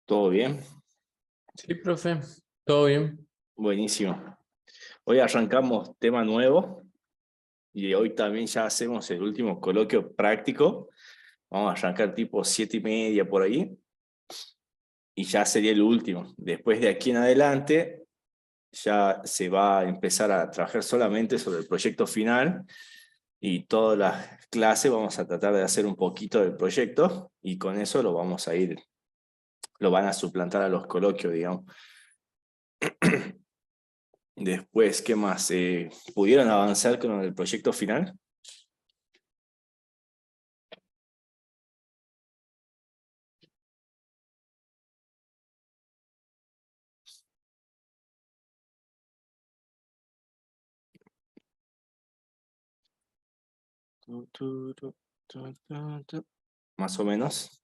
¿Todo bien? Sí, profe, todo bien. Buenísimo. Hoy arrancamos tema nuevo y hoy también ya hacemos el último coloquio práctico. Vamos a arrancar tipo 7:30 por ahí y ya sería el último. Después de aquí en adelante ya se va a empezar a trabajar solamente sobre el proyecto final y todas las clases vamos a tratar de hacer un poquito del proyecto y con eso lo van a suplantar a los coloquios, digamos. Después, ¿qué más? ¿Pudieron avanzar con el proyecto final? Más o menos.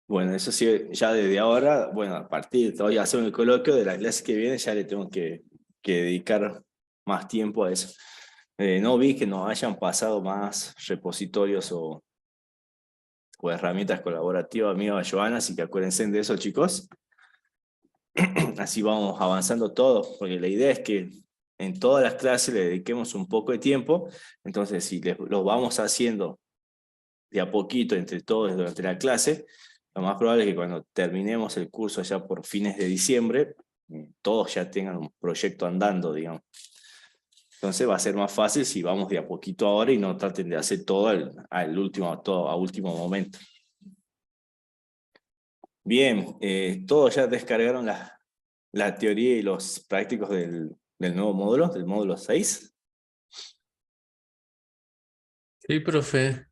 Bueno, eso sí, ya desde ahora, bueno, a partir de hoy hacer el coloquio de la clase que viene, ya le tengo que dedicar más tiempo a eso. No vi que nos hayan pasado más repositorios o herramientas colaborativas, amiga Joana, así que acuérdense de eso, chicos. Así vamos avanzando todos, porque la idea es que en todas las clases le dediquemos un poco de tiempo, entonces si lo vamos haciendo de a poquito entre todos durante la clase, lo más probable es que cuando terminemos el curso ya por fines de diciembre, todos ya tengan un proyecto andando, digamos. Entonces va a ser más fácil si vamos de a poquito ahora y no traten de hacer todo todo a último momento. Bien, todos ya descargaron la teoría y los prácticos del nuevo módulo, del módulo 6. Sí, profe.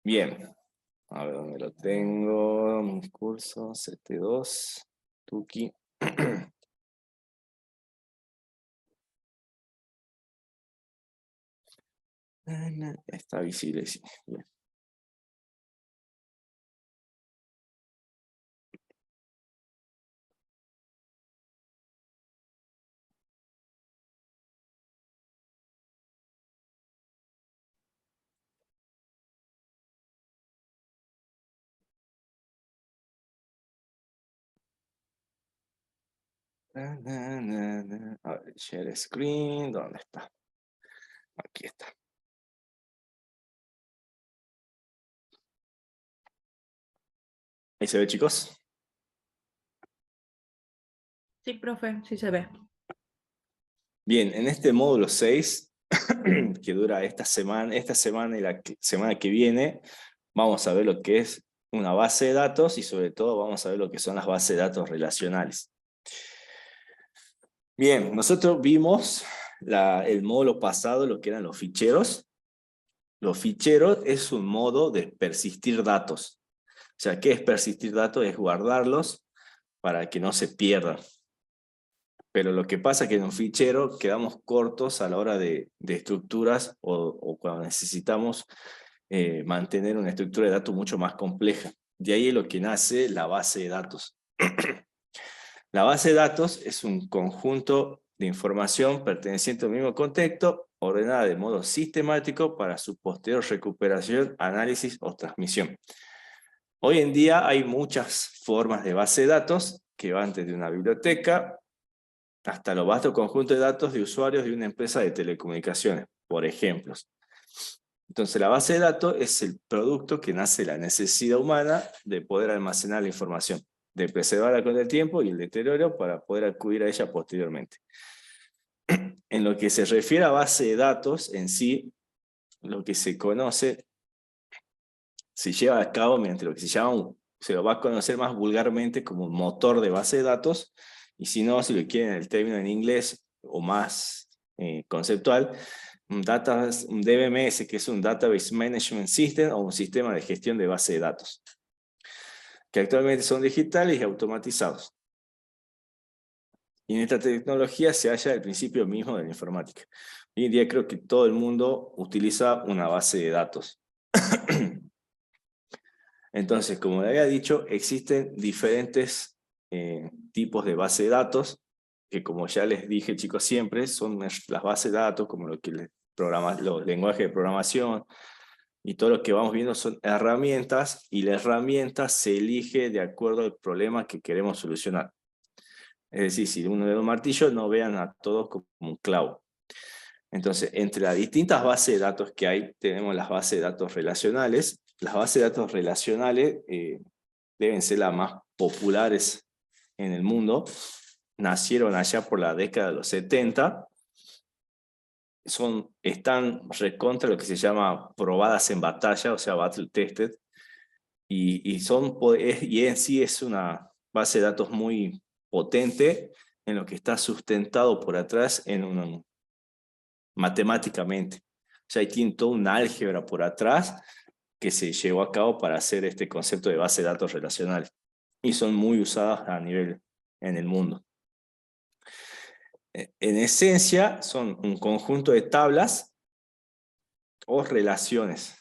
Bien, a ver dónde lo tengo. Mis cursos, CT2, Tuki. Está visible, sí. Bien. A ver, share screen, ¿dónde está? Aquí está. ¿Ahí se ve, chicos? Sí, profe, sí se ve. Bien, en este módulo 6, que dura esta semana y la semana que viene, vamos a ver lo que es una base de datos y sobre todo vamos a ver lo que son las bases de datos relacionales. Bien, nosotros vimos el módulo pasado, lo que eran los ficheros. Los ficheros es un modo de persistir datos. O sea, ¿qué es persistir datos? Es guardarlos para que no se pierdan. Pero lo que pasa es que en un fichero quedamos cortos a la hora de estructuras o cuando necesitamos mantener una estructura de datos mucho más compleja. De ahí es lo que nace la base de datos. La base de datos es un conjunto de información perteneciente al mismo contexto, ordenada de modo sistemático para su posterior recuperación, análisis o transmisión. Hoy en día hay muchas formas de base de datos que van desde una biblioteca hasta los vastos conjuntos de datos de usuarios de una empresa de telecomunicaciones, por ejemplo. Entonces la base de datos es el producto que nace de la necesidad humana de poder almacenar la información, de preservarla con el tiempo y el deterioro para poder acudir a ella posteriormente. En lo que se refiere a base de datos en sí, lo que se conoce se lleva a cabo mediante lo que se lo va a conocer más vulgarmente como un motor de base de datos, y si no, si lo quieren el término en inglés o más conceptual, un DBMS, que es un Database Management System o un sistema de gestión de base de datos, que actualmente son digitales y automatizados. Y en esta tecnología se halla el principio mismo de la informática. Hoy en día creo que todo el mundo utiliza una base de datos. Entonces, como le había dicho, existen diferentes tipos de base de datos, que como ya les dije, chicos, siempre son las bases de datos, como lo que los lenguajes de programación, Y todo lo que vamos viendo son herramientas, y la herramienta se elige de acuerdo al problema que queremos solucionar. Es decir, si uno le da un martillo, no vean a todos como un clavo. Entonces, entre las distintas bases de datos que hay, tenemos las bases de datos relacionales. Las bases de datos relacionales deben ser las más populares en el mundo. Nacieron allá por la década de los 70. Están recontra lo que se llama probadas en batalla, o sea, battle tested. Y en sí es una base de datos muy potente, en lo que está sustentado por atrás matemáticamente. O sea, ahí tiene toda una álgebra por atrás que se llevó a cabo para hacer este concepto de base de datos relacionales. Y son muy usadas a nivel en el mundo. En esencia, son un conjunto de tablas o relaciones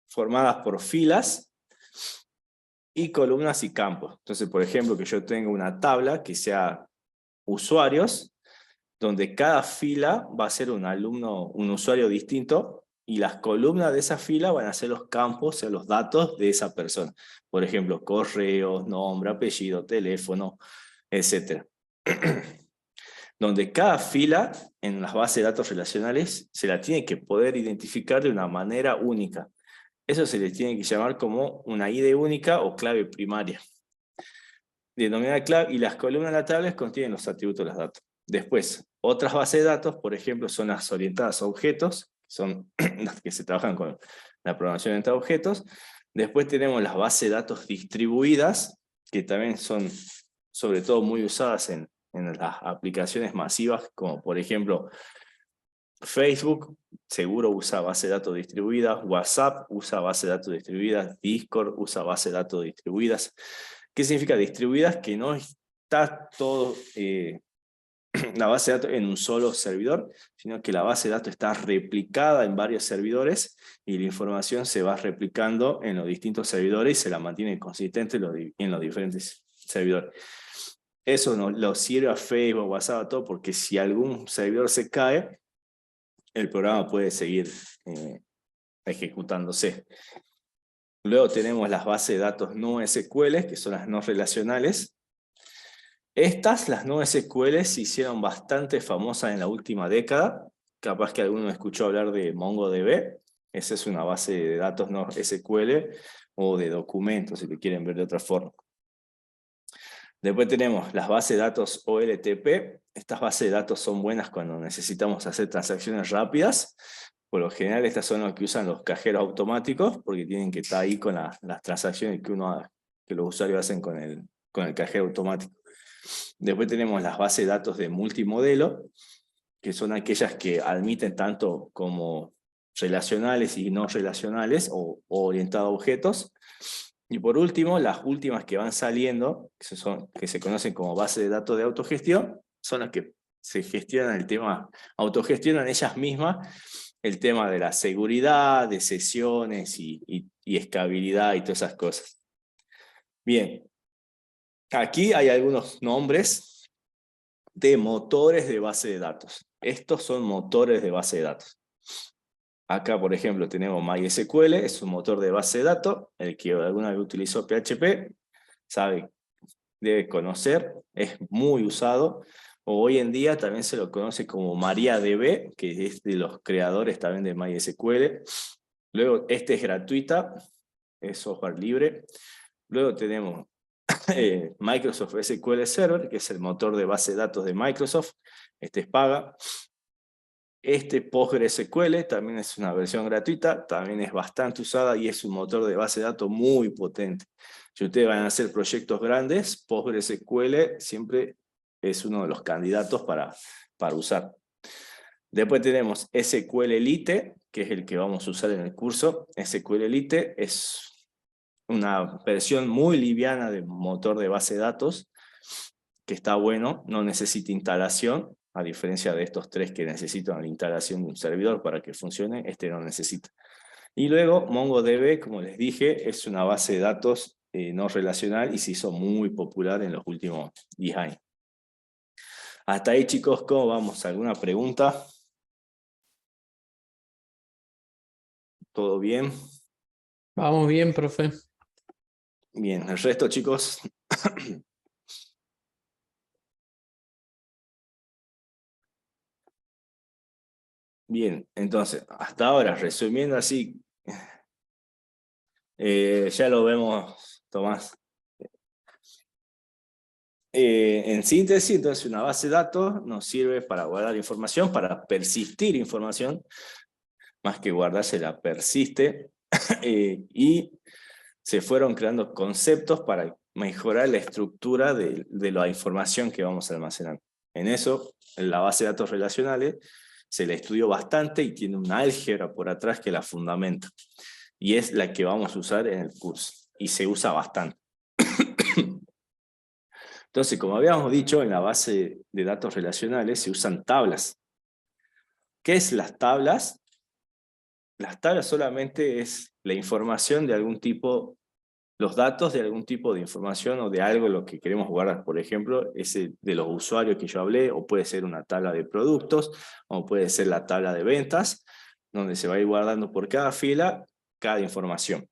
formadas por filas y columnas y campos. Entonces, por ejemplo, que yo tenga una tabla que sea usuarios, donde cada fila va a ser un usuario distinto, y las columnas de esa fila van a ser los campos, o sea, los datos de esa persona. Por ejemplo, correo, nombre, apellido, teléfono, etc. Donde cada fila en las bases de datos relacionales se la tiene que poder identificar de una manera única. Eso se le tiene que llamar como una ID única o clave primaria. Denominada clave, y las columnas de la tabla contienen los atributos de los datos. Después, otras bases de datos, por ejemplo, son las orientadas a objetos, son las que se trabajan con la programación entre objetos. Después tenemos las bases de datos distribuidas, que también son sobre todo muy usadas en las aplicaciones masivas, como por ejemplo Facebook, seguro usa base de datos distribuidas, WhatsApp usa base de datos distribuidas, Discord usa base de datos distribuidas. ¿Qué significa distribuidas? Que no está todo la base de datos en un solo servidor, sino que la base de datos está replicada en varios servidores, y la información se va replicando en los distintos servidores y se la mantiene consistente en los diferentes servidores. Eso lo sirve a Facebook, WhatsApp, a todo, porque si algún servidor se cae, el programa puede seguir ejecutándose. Luego tenemos las bases de datos no SQL, que son las no relacionales. Las no SQL, se hicieron bastante famosas en la última década. Capaz que alguno escuchó hablar de MongoDB. Esa es una base de datos no SQL, o de documentos, si lo quieren ver de otra forma. Después tenemos las bases de datos OLTP. Estas bases de datos son buenas cuando necesitamos hacer transacciones rápidas. Por lo general, estas son las que usan los cajeros automáticos, porque tienen que estar ahí con las transacciones que los usuarios hacen con el cajero automático. Después tenemos las bases de datos de multimodelo, que son aquellas que admiten tanto como relacionales y no relacionales, o orientadas a objetos. Y por último, las últimas que van saliendo, que se conocen como bases de datos de autogestión, son las que se gestionan autogestionan ellas mismas el tema de la seguridad, de sesiones y escalabilidad y todas esas cosas. Bien, aquí hay algunos nombres de motores de base de datos. Estos son motores de base de datos. Acá, por ejemplo, tenemos MySQL, es un motor de base de datos. El que alguna vez utilizó PHP debe conocer, es muy usado. O hoy en día también se lo conoce como MariaDB, que es de los creadores también de MySQL. Luego, este es gratuita, es software libre. Luego tenemos Microsoft SQL Server, que es el motor de base de datos de Microsoft. Este es paga. PostgreSQL también es una versión gratuita, también es bastante usada y es un motor de base de datos muy potente. Si ustedes van a hacer proyectos grandes, PostgreSQL siempre es uno de los candidatos para usar. Después tenemos SQLite, que es el que vamos a usar en el curso. SQLite es una versión muy liviana de motor de base de datos, que está bueno, no necesita instalación, a diferencia de estos tres que necesitan la instalación de un servidor para que funcione, este no necesita. Y luego MongoDB, como les dije, es una base de datos no relacional y se hizo muy popular en los últimos 10 años. Hasta ahí, chicos, ¿cómo vamos? ¿Alguna pregunta? ¿Todo bien? Vamos bien, profe. Bien, el resto, chicos. Bien, entonces, hasta ahora, resumiendo así, ya lo vemos, Tomás. En síntesis, entonces, una base de datos nos sirve para guardar información, para persistir información, más que guardarse, la persiste, y se fueron creando conceptos para mejorar la estructura de la información que vamos a almacenar. En eso, en la base de datos relacionales, se la estudió bastante y tiene una álgebra por atrás que la fundamenta. Y es la que vamos a usar en el curso. Y se usa bastante. Entonces, como habíamos dicho, en la base de datos relacionales se usan tablas. ¿Qué es las tablas? Las tablas solamente es la información de algún tipo, los datos de algún tipo de información o de algo lo que queremos guardar. Por ejemplo, ese de los usuarios que yo hablé, o puede ser una tabla de productos, o puede ser la tabla de ventas, donde se va a ir guardando por cada fila cada información.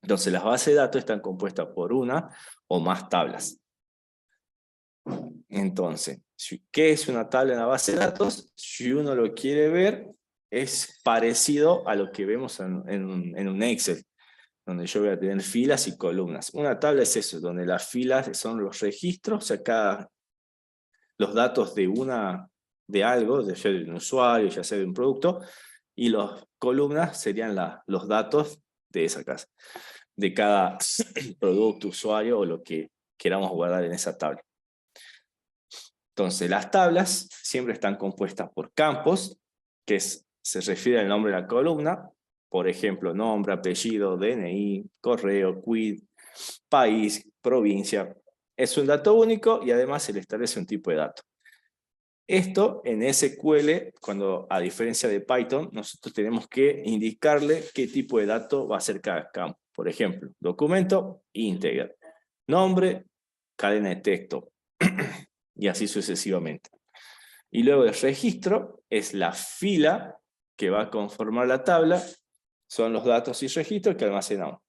Entonces, las bases de datos están compuestas por una o más tablas. Entonces, ¿qué es una tabla en la base de datos? Si uno lo quiere ver, es parecido a lo que vemos en un Excel, donde yo voy a tener filas y columnas. Una tabla es eso, donde las filas son los registros, o sea, los datos de algo, ya sea de un usuario, ya sea de un producto, y las columnas serían los datos de esa casa, de cada producto, usuario o lo que queramos guardar en esa tabla. Entonces, las tablas siempre están compuestas por campos, se refiere al nombre de la columna, por ejemplo, nombre, apellido, DNI, correo, quit, país, provincia. Es un dato único y además se le establece un tipo de dato. Esto en SQL, cuando a diferencia de Python, nosotros tenemos que indicarle qué tipo de dato va a ser cada campo. Por ejemplo, documento, integer. Nombre, cadena de texto. Y así sucesivamente. Y luego el registro es la fila que va a conformar la tabla, son los datos y registros que almacenamos.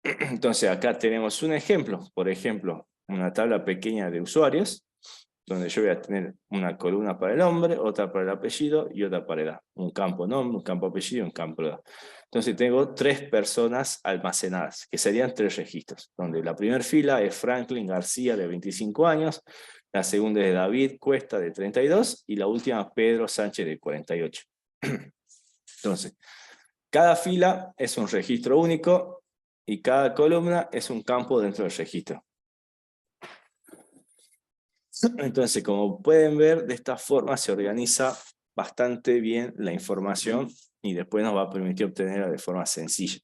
Entonces acá tenemos un ejemplo, por ejemplo, una tabla pequeña de usuarios, donde yo voy a tener una columna para el nombre, otra para el apellido y otra para edad. Un campo nombre, un campo apellido y un campo edad. Entonces tengo 3 personas almacenadas, que serían 3 registros, donde la primera fila es Franklin García, de 25 años, la segunda es David Cuesta, de 32, y la última Pedro Sánchez, de 48. Entonces, cada fila es un registro único y cada columna es un campo dentro del registro. Entonces, como pueden ver, de esta forma se organiza bastante bien la información y después nos va a permitir obtenerla de forma sencilla.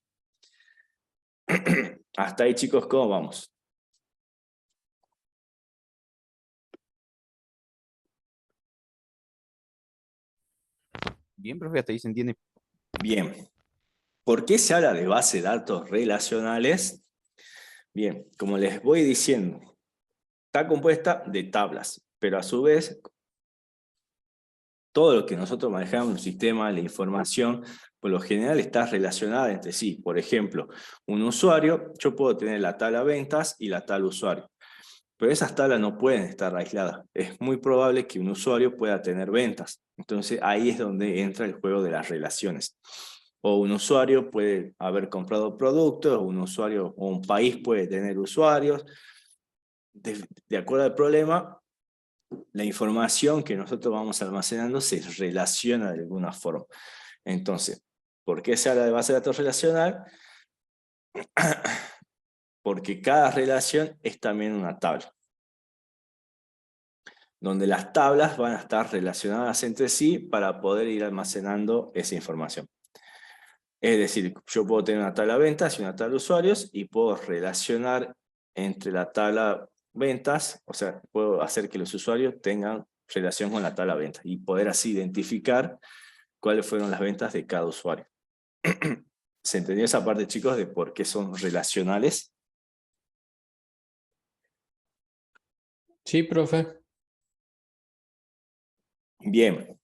Hasta ahí, chicos, ¿cómo vamos? Bien, profe, hasta ahí se entiende. Bien. ¿Por qué se habla de base de datos relacionales? Bien, como les voy diciendo, está compuesta de tablas, pero a su vez, todo lo que nosotros manejamos en el sistema, la información, por lo general está relacionada entre sí. Por ejemplo, un usuario, yo puedo tener la tabla ventas y la tabla usuario. Pero esas tablas no pueden estar aisladas. Es muy probable que un usuario pueda tener ventas. Entonces ahí es donde entra el juego de las relaciones. O un usuario puede haber comprado productos, o un usuario o un país puede tener usuarios. De acuerdo al problema, la información que nosotros vamos almacenando se relaciona de alguna forma. Entonces, ¿por qué se habla de base de datos relacional? Porque cada relación es también una tabla, donde las tablas van a estar relacionadas entre sí para poder ir almacenando esa información. Es decir, yo puedo tener una tabla de ventas y una tabla de usuarios y puedo relacionar entre la tabla ventas, o sea, puedo hacer que los usuarios tengan relación con la tabla ventas y poder así identificar cuáles fueron las ventas de cada usuario. ¿Se entendió esa parte, chicos, de por qué son relacionales? Sí, profe. Bien.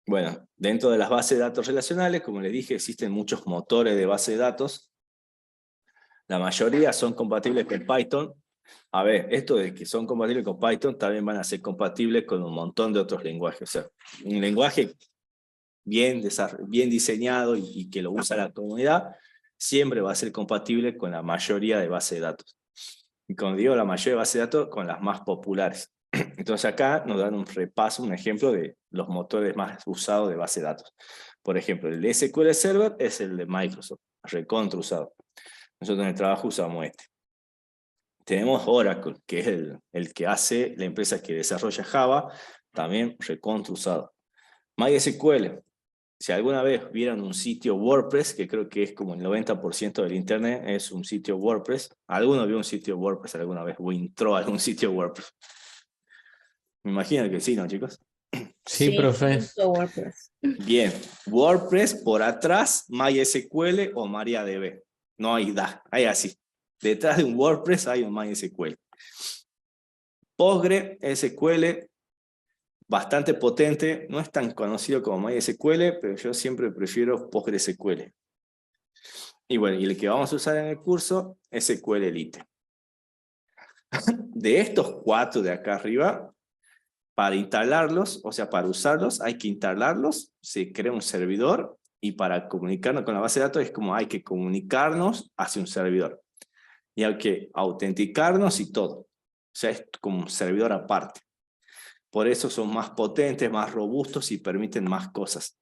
Bueno, dentro de las bases de datos relacionales, como les dije, existen muchos motores de base de datos. La mayoría son compatibles con Python. A ver, esto de que son compatibles con Python también van a ser compatibles con un montón de otros lenguajes. O sea, un lenguaje bien diseñado y que lo usa la comunidad, siempre va a ser compatible con la mayoría de bases de datos. Y cuando digo la mayoría de bases de datos, con las más populares. Entonces acá nos dan un repaso, un ejemplo de los motores más usados de base de datos. Por ejemplo, el SQL Server es el de Microsoft, recontra usado. Nosotros en el trabajo usamos este. Tenemos Oracle, que es el que hace la empresa que desarrolla Java, también recontra usado. MySQL, si alguna vez vieron un sitio WordPress, que creo que es como el 90% del internet, es un sitio WordPress. ¿Alguno vio un sitio WordPress alguna vez? ¿O entró a algún sitio WordPress? Me imagino que sí, ¿no, chicos? Sí, Sí, profe. uso WordPress. Bien, WordPress por atrás, MySQL o MariaDB. No hay hay así. Detrás de un WordPress hay un MySQL. PostgreSQL, bastante potente, no es tan conocido como MySQL, pero yo siempre prefiero PostgreSQL. Y bueno, y el que vamos a usar en el curso es SQL Elite. De estos 4 de acá arriba, para instalarlos, o sea, para usarlos, hay que instalarlos, se crea un servidor, y para comunicarnos con la base de datos es como hay que comunicarnos hacia un servidor. Y hay que autenticarnos y todo. O sea, es como un servidor aparte. Por eso son más potentes, más robustos y permiten más cosas.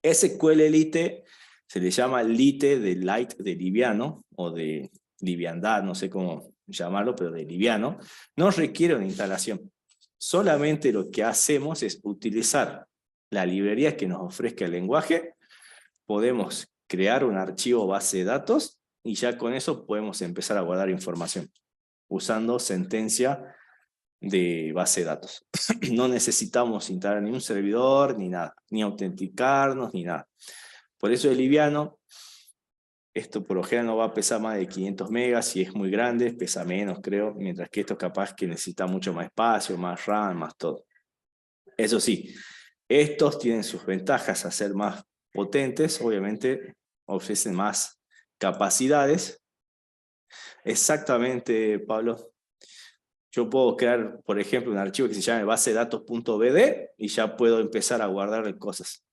SQL Elite se le llama Lite de light, de liviano, o de liviandad, no sé cómo llamarlo, pero de liviano. No requiere una instalación. Solamente lo que hacemos es utilizar la librería que nos ofrezca el lenguaje. Podemos crear un archivo base de datos y ya con eso podemos empezar a guardar información usando sentencia de base de datos. No necesitamos instalar ni un servidor, ni nada, ni autenticarnos, ni nada. Por eso es liviano. Esto por lo general no va a pesar más de 500 megas, si es muy grande, pesa menos, creo, mientras que esto capaz que necesita mucho más espacio, más RAM, más todo. Eso sí, estos tienen sus ventajas a ser más potentes, obviamente ofrecen más capacidades. Exactamente, Pablo. Yo puedo crear, por ejemplo, un archivo que se llame basedatos.bd y ya puedo empezar a guardar cosas.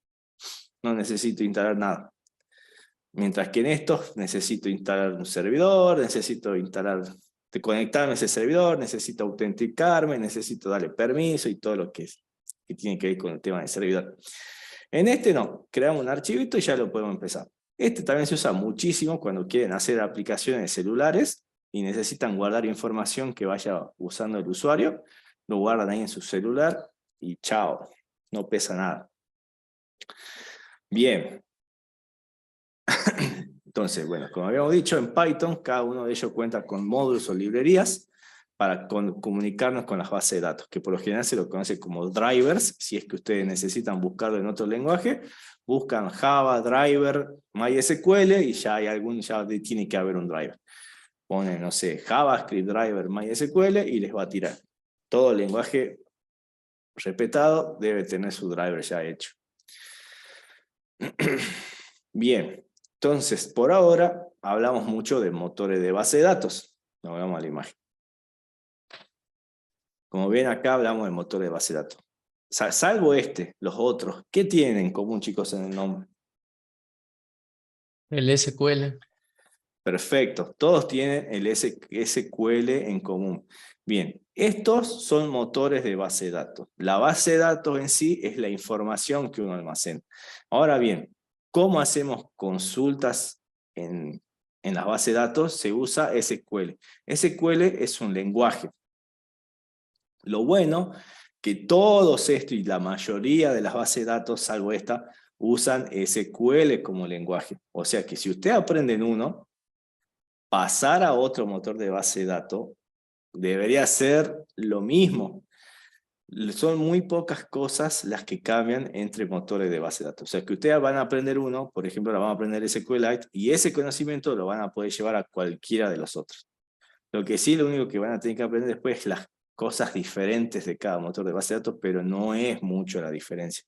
No necesito instalar nada. Mientras que en estos necesito instalar un servidor, necesito conectarme a ese servidor, necesito autenticarme, necesito darle permiso y todo lo que tiene que ver con el tema del servidor. En este no, creamos un archivito y ya lo podemos empezar. Este también se usa muchísimo cuando quieren hacer aplicaciones celulares y necesitan guardar información que vaya usando el usuario, lo guardan ahí en su celular y chao, no pesa nada. Bien. Entonces, bueno, como habíamos dicho, en Python cada uno de ellos cuenta con módulos o librerías para comunicarnos con las bases de datos, que por lo general se lo conoce como drivers. Si es que ustedes necesitan buscarlo en otro lenguaje, buscan Java, driver, MySQL y ya tiene que haber un driver. Ponen, no sé, JavaScript, driver, MySQL y les va a tirar. Todo lenguaje respetado debe tener su driver ya hecho. Bien, entonces por ahora hablamos mucho de motores de base de datos. Nos vamos a la imagen. Como ven acá hablamos de motores de base de datos. Salvo los otros, ¿qué tienen en común, chicos, en el nombre? El SQL. Perfecto, todos tienen el SQL en común. Bien, estos son motores de base de datos. La base de datos en sí es la información que uno almacena. Ahora bien, ¿cómo hacemos consultas en la base de datos? Se usa SQL. SQL es un lenguaje. Lo bueno que todos estos y la mayoría de las bases de datos, salvo esta, usan SQL como lenguaje. O sea que si usted aprende en uno, pasar a otro motor de base de datos debería ser lo mismo. Son muy pocas cosas las que cambian entre motores de base de datos. O sea que ustedes van a aprender uno, por ejemplo, van a aprender SQLite, y ese conocimiento lo van a poder llevar a cualquiera de los otros. Lo que sí, lo único que van a tener que aprender después es las cosas diferentes de cada motor de base de datos, pero no es mucho la diferencia.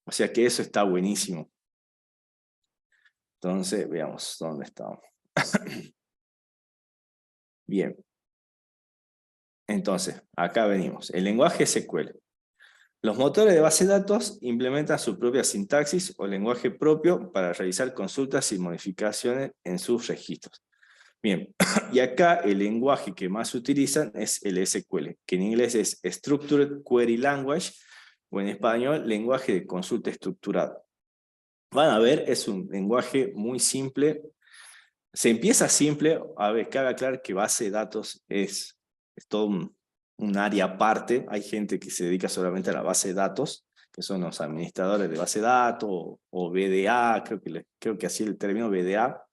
O sea que eso está buenísimo. Entonces, veamos dónde estamos. Bien. Entonces, acá venimos. El lenguaje SQL. Los motores de base de datos implementan su propia sintaxis o lenguaje propio para realizar consultas y modificaciones en sus registros. Bien, y acá el lenguaje que más utilizan es el SQL, que en inglés es Structured Query Language, o en español, lenguaje de consulta estructurado. Van a ver, es un lenguaje muy simple. Se empieza simple, a ver, cabe aclarar que base de datos es todo un área aparte. Hay gente que se dedica solamente a la base de datos, que son los administradores de base de datos, o BDA, creo que así el término BDA,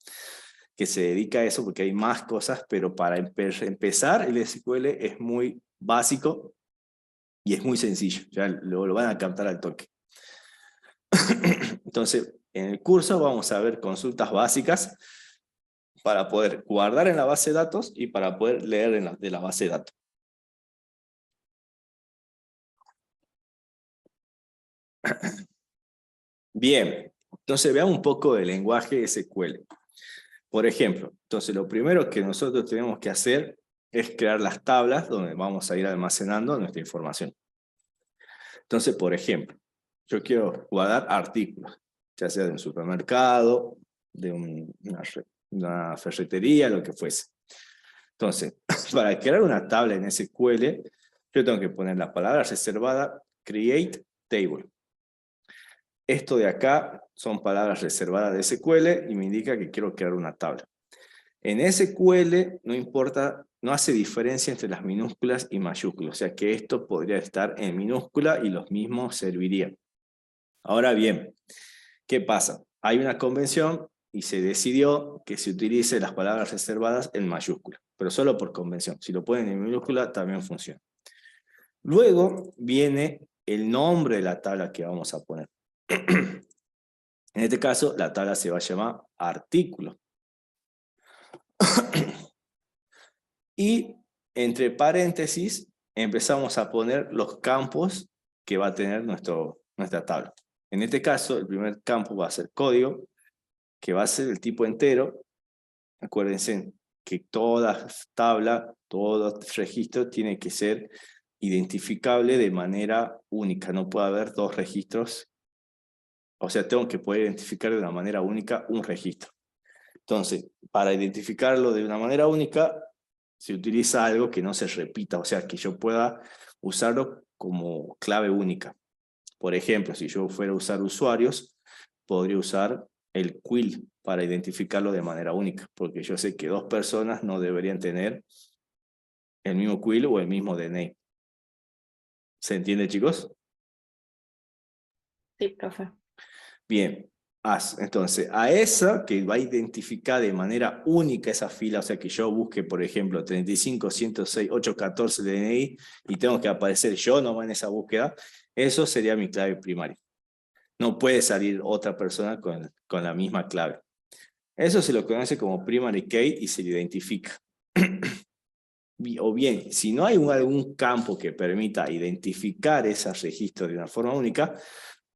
que se dedica a eso porque hay más cosas, pero para empezar el SQL es muy básico y es muy sencillo, ya lo van a captar al toque. Entonces, en el curso vamos a ver consultas básicas para poder guardar en la base de datos y para poder leer de la base de datos. Bien, entonces veamos un poco del lenguaje SQL. Por ejemplo, entonces lo primero que nosotros tenemos que hacer es crear las tablas donde vamos a ir almacenando nuestra información. Entonces, por ejemplo, yo quiero guardar artículos, ya sea de un supermercado, de una ferretería, lo que fuese. Entonces, para crear una tabla en SQL, yo tengo que poner la palabra reservada create table. Esto de acá son palabras reservadas de SQL y me indica que quiero crear una tabla. En SQL no importa, no hace diferencia entre las minúsculas y mayúsculas, o sea que esto podría estar en minúscula y los mismos servirían. Ahora bien, ¿qué pasa? Hay una convención y se decidió que se utilice las palabras reservadas en mayúscula, pero solo por convención. Si lo ponen en minúscula también funciona. Luego viene el nombre de la tabla que vamos a poner. En este caso, la tabla se va a llamar artículo. Y entre paréntesis empezamos a poner los campos que va a tener nuestra tabla. En este caso, el primer campo va a ser código, que va a ser el tipo entero. Acuérdense que toda tabla, todo registro tiene que ser identificable de manera única. No puede haber dos registros. O sea, tengo que poder identificar de una manera única un registro. Entonces, para identificarlo de una manera única, se utiliza algo que no se repita, o sea, que yo pueda usarlo como clave única. Por ejemplo, si yo fuera a usar usuarios, podría usar el quill para identificarlo de manera única, porque yo sé que dos personas no deberían tener el mismo quill o el mismo DNI. ¿Se entiende, chicos? Sí, profe. Bien, entonces a esa que va a identificar de manera única esa fila, o sea que yo busque, por ejemplo, 35, 106, 814 DNI y tengo que aparecer yo nomás en esa búsqueda, eso sería mi clave primaria. No puede salir otra persona con la misma clave. Eso se lo conoce como primary key y se le identifica. O bien, si no hay algún campo que permita identificar esos registros de una forma única,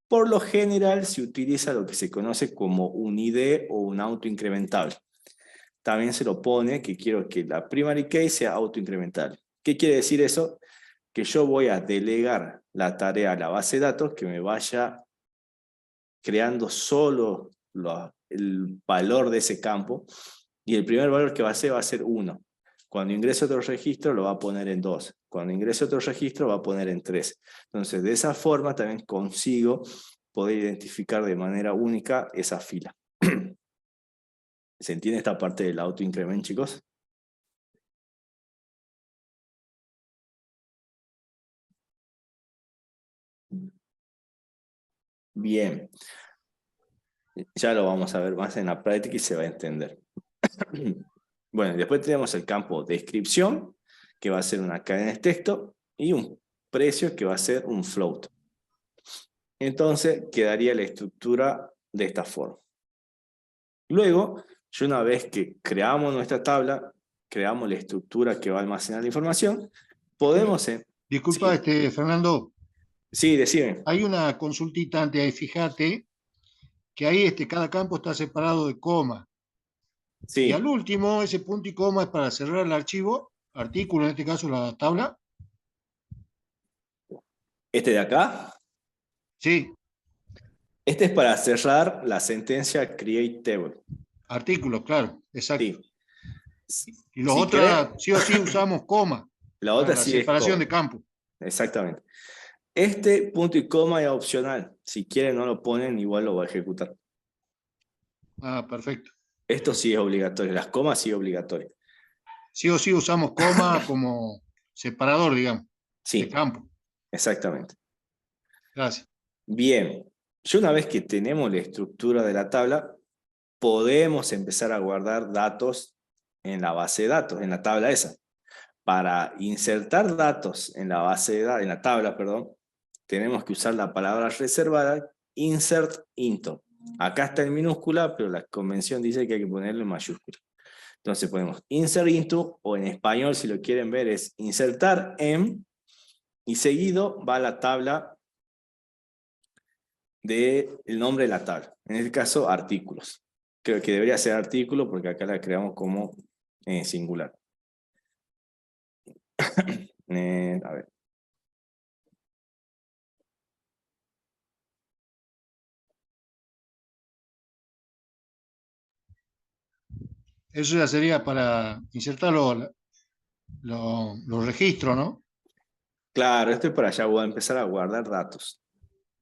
por lo general se utiliza lo que se conoce como un ID o un autoincrementable. También se lo pone que quiero que la primary key sea autoincrementable. ¿Qué quiere decir eso? Que yo voy a delegar la tarea a la base de datos que me vaya creando solo el valor de ese campo y el primer valor que va a ser 1. Cuando ingrese otro registro lo va a poner en 2. Cuando ingrese otro registro va a poner en 3. Entonces de esa forma también consigo poder identificar de manera única esa fila. ¿Se entiende esta parte del autoincrement, chicos? Bien. Ya lo vamos a ver más en la práctica y se va a entender. Bueno, después tenemos el campo descripción, que va a ser una cadena de texto, y un precio, que va a ser un float. Entonces, quedaría la estructura de esta forma. Luego, yo una vez que creamos nuestra tabla, creamos la estructura que va a almacenar la información, podemos... Disculpa, sí, Fernando, sí, decime. hay una consultita antes ahí, fíjate, que ahí cada campo está separado de coma. Y al Sí, último, ese punto y coma es para cerrar el archivo, artículo, en este caso la tabla. este de acá. Sí, Este es para cerrar la sentencia create table. artículo, claro, exacto. Sí. Si, Y los si querés, otros, sí o sí usamos coma la para otra la sí es separación coma. de campo. Exactamente. Este punto y coma es opcional. Si quieren no lo ponen, igual lo va a ejecutar. Ah, perfecto. Esto sí es obligatorio. Las comas sí es obligatorio. Sí o sí usamos coma como separador, digamos, de Sí, campo. exactamente. Gracias. Bien. Ya una vez que tenemos la estructura de la tabla, podemos empezar a guardar datos en la base de datos, en la tabla esa. Para insertar datos en la base de datos, en la tabla, perdón, tenemos que usar la palabra reservada, insert into. Acá está en minúscula, pero la convención dice que hay que ponerlo en mayúscula. Entonces ponemos insert into, o en español, si lo quieren ver, es insertar en, y seguido va la tabla del nombre de la tabla. En este caso, artículos. Creo que debería ser artículo porque acá la creamos como singular. A ver. Eso ya sería para insertar los registros, ¿no? Claro, esto es para ya voy a empezar a guardar datos.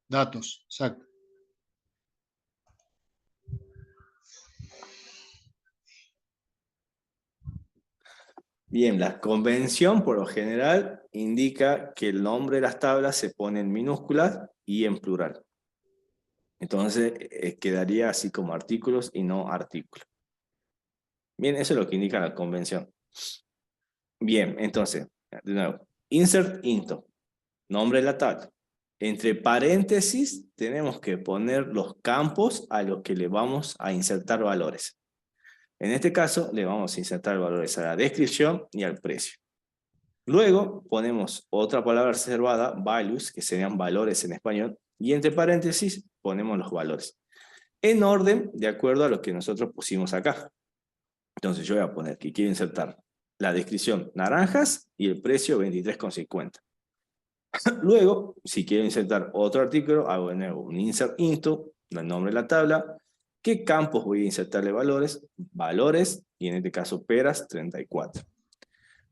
Datos, exacto. Bien, la convención por lo general indica que el nombre de las tablas se pone en minúsculas y en plural. Entonces quedaría así como artículos y no artículos. Bien, eso es lo que indica la convención. Bien, entonces, de nuevo, insert into, nombre de la tabla. Entre paréntesis tenemos que poner los campos a los que le vamos a insertar valores. En este caso le vamos a insertar valores a la descripción y al precio. Luego ponemos otra palabra reservada, values, que serían valores en español, y entre paréntesis ponemos los valores. En orden, de acuerdo a lo que nosotros pusimos acá. Entonces yo voy a poner que quiero insertar la descripción naranjas y el precio 23,50. Luego, si quiero insertar otro artículo, hago de nuevo un insert into, el nombre de la tabla. ¿Qué campos voy a insertarle valores? Valores, y en este caso peras, 34.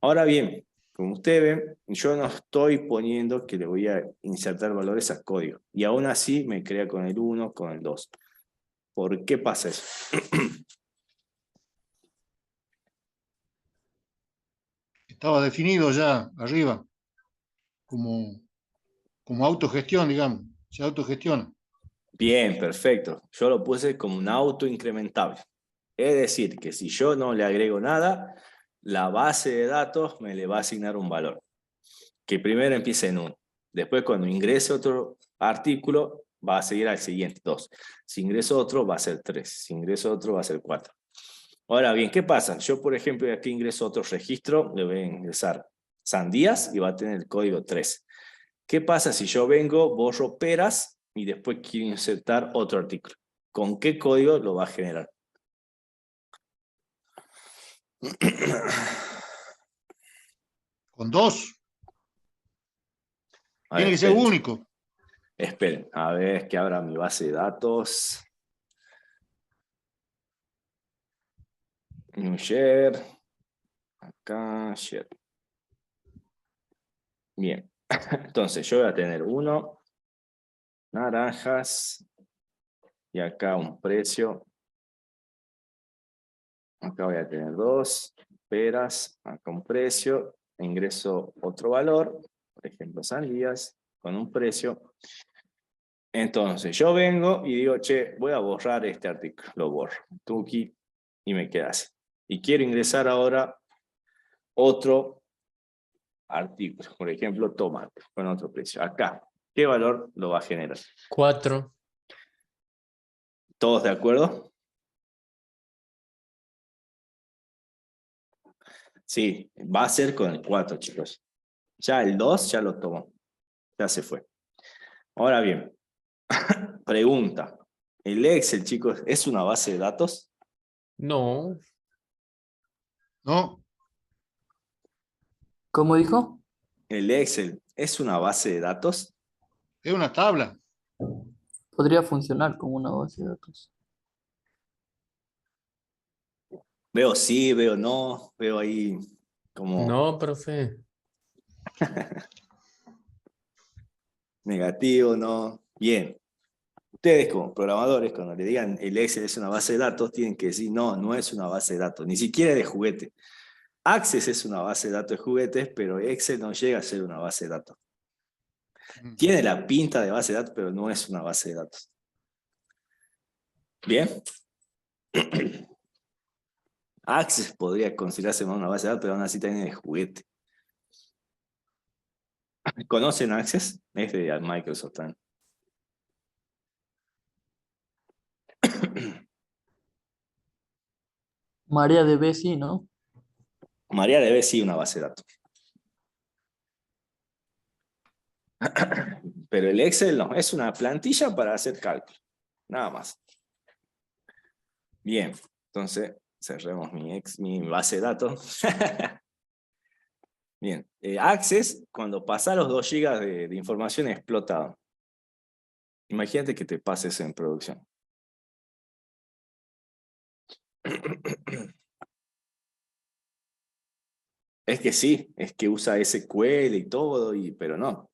Ahora bien, como ustedes ven, yo no estoy poniendo que le voy a insertar valores a código. Y aún así me crea con el 1, con el 2. ¿Por qué pasa eso? Estaba definido ya arriba como autogestión, digamos. Se autogestiona. Bien, perfecto. Yo lo puse como un auto incrementable. Es decir, que si yo no le agrego nada, la base de datos me le va a asignar un valor. Que primero empiece en 1. Después cuando ingrese otro artículo, va a seguir al siguiente, 2. Si ingreso otro, va a ser 3. Si ingreso otro, va a ser 4. Ahora bien, ¿qué pasa? Yo, por ejemplo, aquí ingreso otro registro, le voy a ingresar sandías y va a tener el código 3. ¿Qué pasa si yo vengo, borro peras y después quiero insertar otro artículo? ¿Con qué código lo va a generar? Con 2. A ver, Tiene que ser esperen. único. Esperen, a ver que abra mi base de datos. New share. Acá, share. Bien. Entonces yo voy a tener 1, naranjas, y acá un precio. Acá voy a tener 2, peras, acá un precio. Ingreso otro valor, por ejemplo sandías, con un precio. Entonces yo vengo y digo, che, voy a borrar este artículo. Lo borro. Tuki, y me queda así. Y quiero ingresar ahora otro artículo, por ejemplo, tomate, con otro precio. Acá, ¿qué valor lo va a generar? 4. ¿Todos de acuerdo? Sí, va a ser con el 4, chicos. Ya el 2 ya lo tomó. Ya se fue. Ahora bien, pregunta. ¿El Excel, chicos, es una base de datos? No, ¿No? ¿Cómo dijo? ¿El Excel es una base de datos? Es una tabla. Podría funcionar como una base de datos. Veo sí, veo no, veo ahí como no, profe. negativo, no. Bien. Ustedes como programadores, cuando le digan el Excel es una base de datos, tienen que decir no, no es una base de datos, ni siquiera de juguete. Access es una base de datos de juguetes, pero Excel no llega a ser una base de datos. Tiene la pinta de base de datos, pero no es una base de datos. Bien. Access podría considerarse una base de datos, pero aún así también es de juguete. ¿Conocen Access? Es de Microsoft también. MariaDB sí, ¿no? MariaDB sí una base de datos. Pero el Excel no, es una plantilla para hacer cálculo. Nada más. Bien, entonces cerremos mi base de datos. Bien, Access, cuando pasa los 2 GB de información explotado. Imagínate que te pases en producción. Es que sí, es que usa SQL y todo, pero no.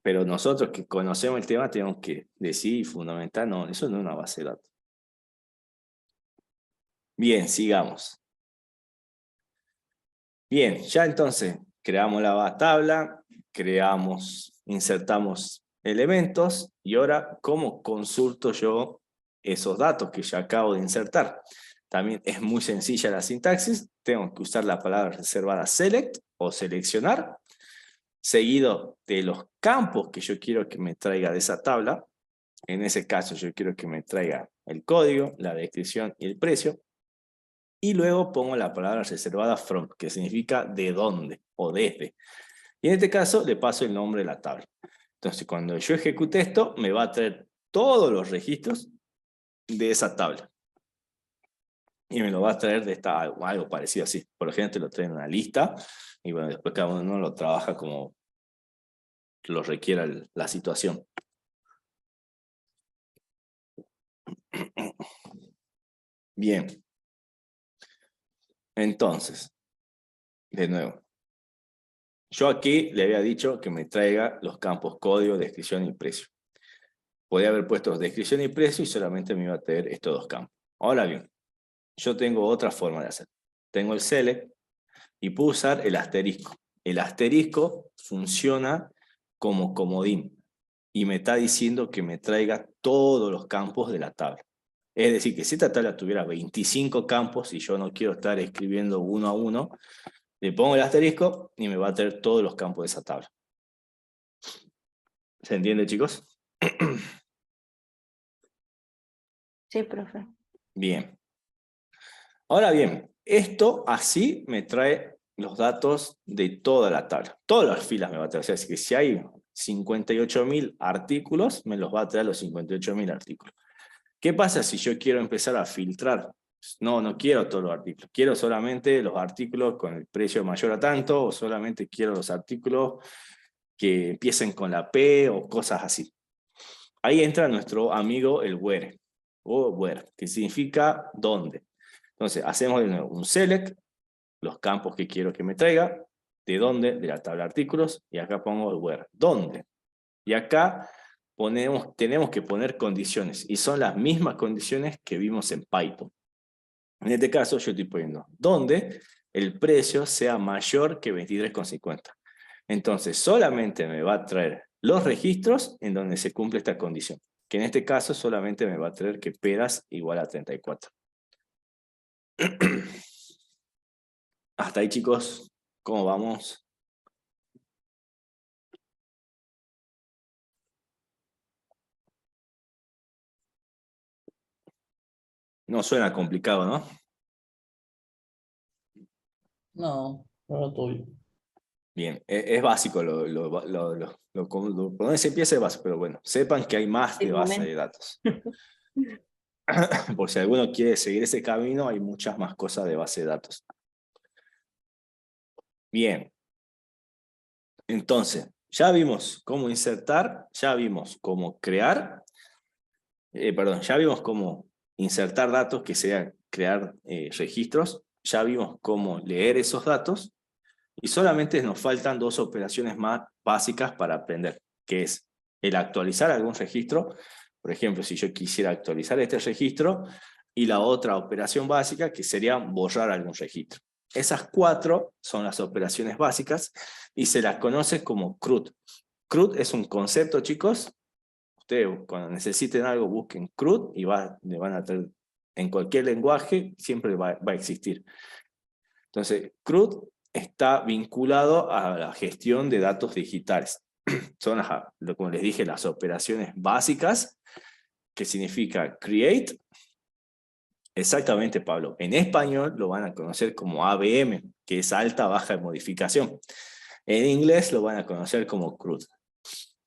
Pero nosotros que conocemos el tema tenemos que decir y fundamentar, no, eso no es una base de datos. Bien, sigamos. Bien, ya entonces creamos la tabla, insertamos elementos y ahora, ¿cómo consulto yo esos datos que ya acabo de insertar? También es muy sencilla la sintaxis, tengo que usar la palabra reservada select o seleccionar, seguido de los campos que yo quiero que me traiga de esa tabla. En ese caso yo quiero que me traiga el código, la descripción y el precio. Y luego pongo la palabra reservada from, que significa de dónde o desde. Y en este caso le paso el nombre de la tabla. Entonces cuando yo ejecute esto, me va a traer todos los registros de esa tabla. Y me lo va a traer de algo parecido así. Por lo general te lo trae en una lista. Y bueno, después cada uno lo trabaja como lo requiera la situación. Bien. Entonces, de nuevo. Yo aquí le había dicho que me traiga los campos código, descripción y precio. Podría haber puesto descripción y precio y solamente me iba a traer estos 2 campos. Ahora bien, yo tengo otra forma de hacer. Tengo el select y puedo usar el asterisco. El asterisco funciona como comodín y me está diciendo que me traiga todos los campos de la tabla. Es decir, que si esta tabla tuviera 25 campos y yo no quiero estar escribiendo uno a uno, le pongo el asterisco y me va a traer todos los campos de esa tabla. ¿Se entiende, chicos? Sí, profe. Bien. Ahora bien, esto así me trae los datos de toda la tabla. Todas las filas me va a traer. O sea, que si hay 58.000 artículos, me los va a traer los 58.000 artículos. ¿Qué pasa si yo quiero empezar a filtrar? No, no quiero todos los artículos. Quiero solamente los artículos con el precio mayor a tanto, o solamente quiero los artículos que empiecen con la P o cosas así. Ahí entra nuestro amigo el where, o where, que significa dónde. Entonces, hacemos de nuevo un select, los campos que quiero que me traiga, de dónde, de la tabla de artículos, y acá pongo el where, dónde. Y acá tenemos que poner condiciones, y son las mismas condiciones que vimos en Python. En este caso, yo estoy poniendo donde el precio sea mayor que 23,50. Entonces, solamente me va a traer los registros en donde se cumple esta condición, que en este caso solamente me va a traer que peras igual a 34. Hasta ahí, chicos, ¿cómo vamos? No suena complicado, ¿no? No, no todo bien. Bien, es básico, por donde se empieza es básico, pero bueno, sepan que hay más de El base de momento. datos. Por si alguno quiere seguir ese camino, hay muchas más cosas de base de datos. Bien, entonces, ya vimos cómo insertar, ya vimos cómo crear, ya vimos cómo insertar datos, que sea crear registros, ya vimos cómo leer esos datos, y solamente nos faltan dos operaciones más básicas para aprender, que es el actualizar algún registro. Por ejemplo, si yo quisiera actualizar este registro, y la otra operación básica, que sería borrar algún registro. Esas cuatro son las operaciones básicas, y se las conoce como CRUD. CRUD es un concepto, chicos. Ustedes cuando necesiten algo, busquen CRUD, y le van a tener, en cualquier lenguaje, siempre va a existir. Entonces, CRUD está vinculado a la gestión de datos digitales. Son, como les dije, las operaciones básicas, que significa create. Exactamente, Pablo. En español lo van a conocer como ABM, que es alta, baja de modificación. En inglés lo van a conocer como CRUD,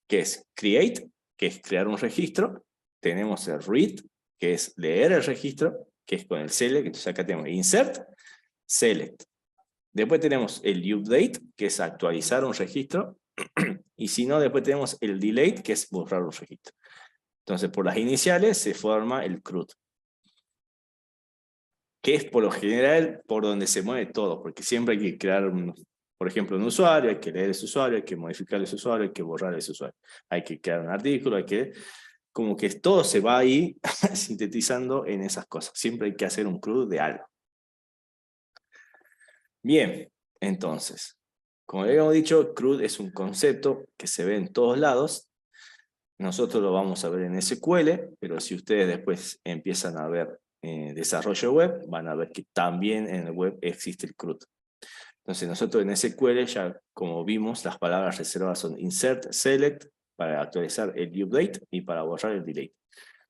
que es create, que es crear un registro. Tenemos el read, que es leer el registro, que es con el select. Entonces acá tenemos insert, select. Después tenemos el update, que es actualizar un registro. Y si no, después tenemos el delete, que es borrar un registro. Entonces, por las iniciales se forma el CRUD, que es por lo general por donde se mueve todo, porque siempre hay que crear, por ejemplo, un usuario, hay que leer ese usuario, hay que modificar ese usuario, hay que borrar ese usuario. Hay que crear un artículo, como que todo se va ahí sintetizando en esas cosas. Siempre hay que hacer un CRUD de algo. Bien, entonces, como habíamos dicho, CRUD es un concepto que se ve en todos lados. Nosotros lo vamos a ver en SQL, pero si ustedes después empiezan a ver desarrollo web, van a ver que también en el web existe el CRUD. Entonces nosotros en SQL ya, como vimos, las palabras reservadas son insert, select, para actualizar el update y para borrar el delete.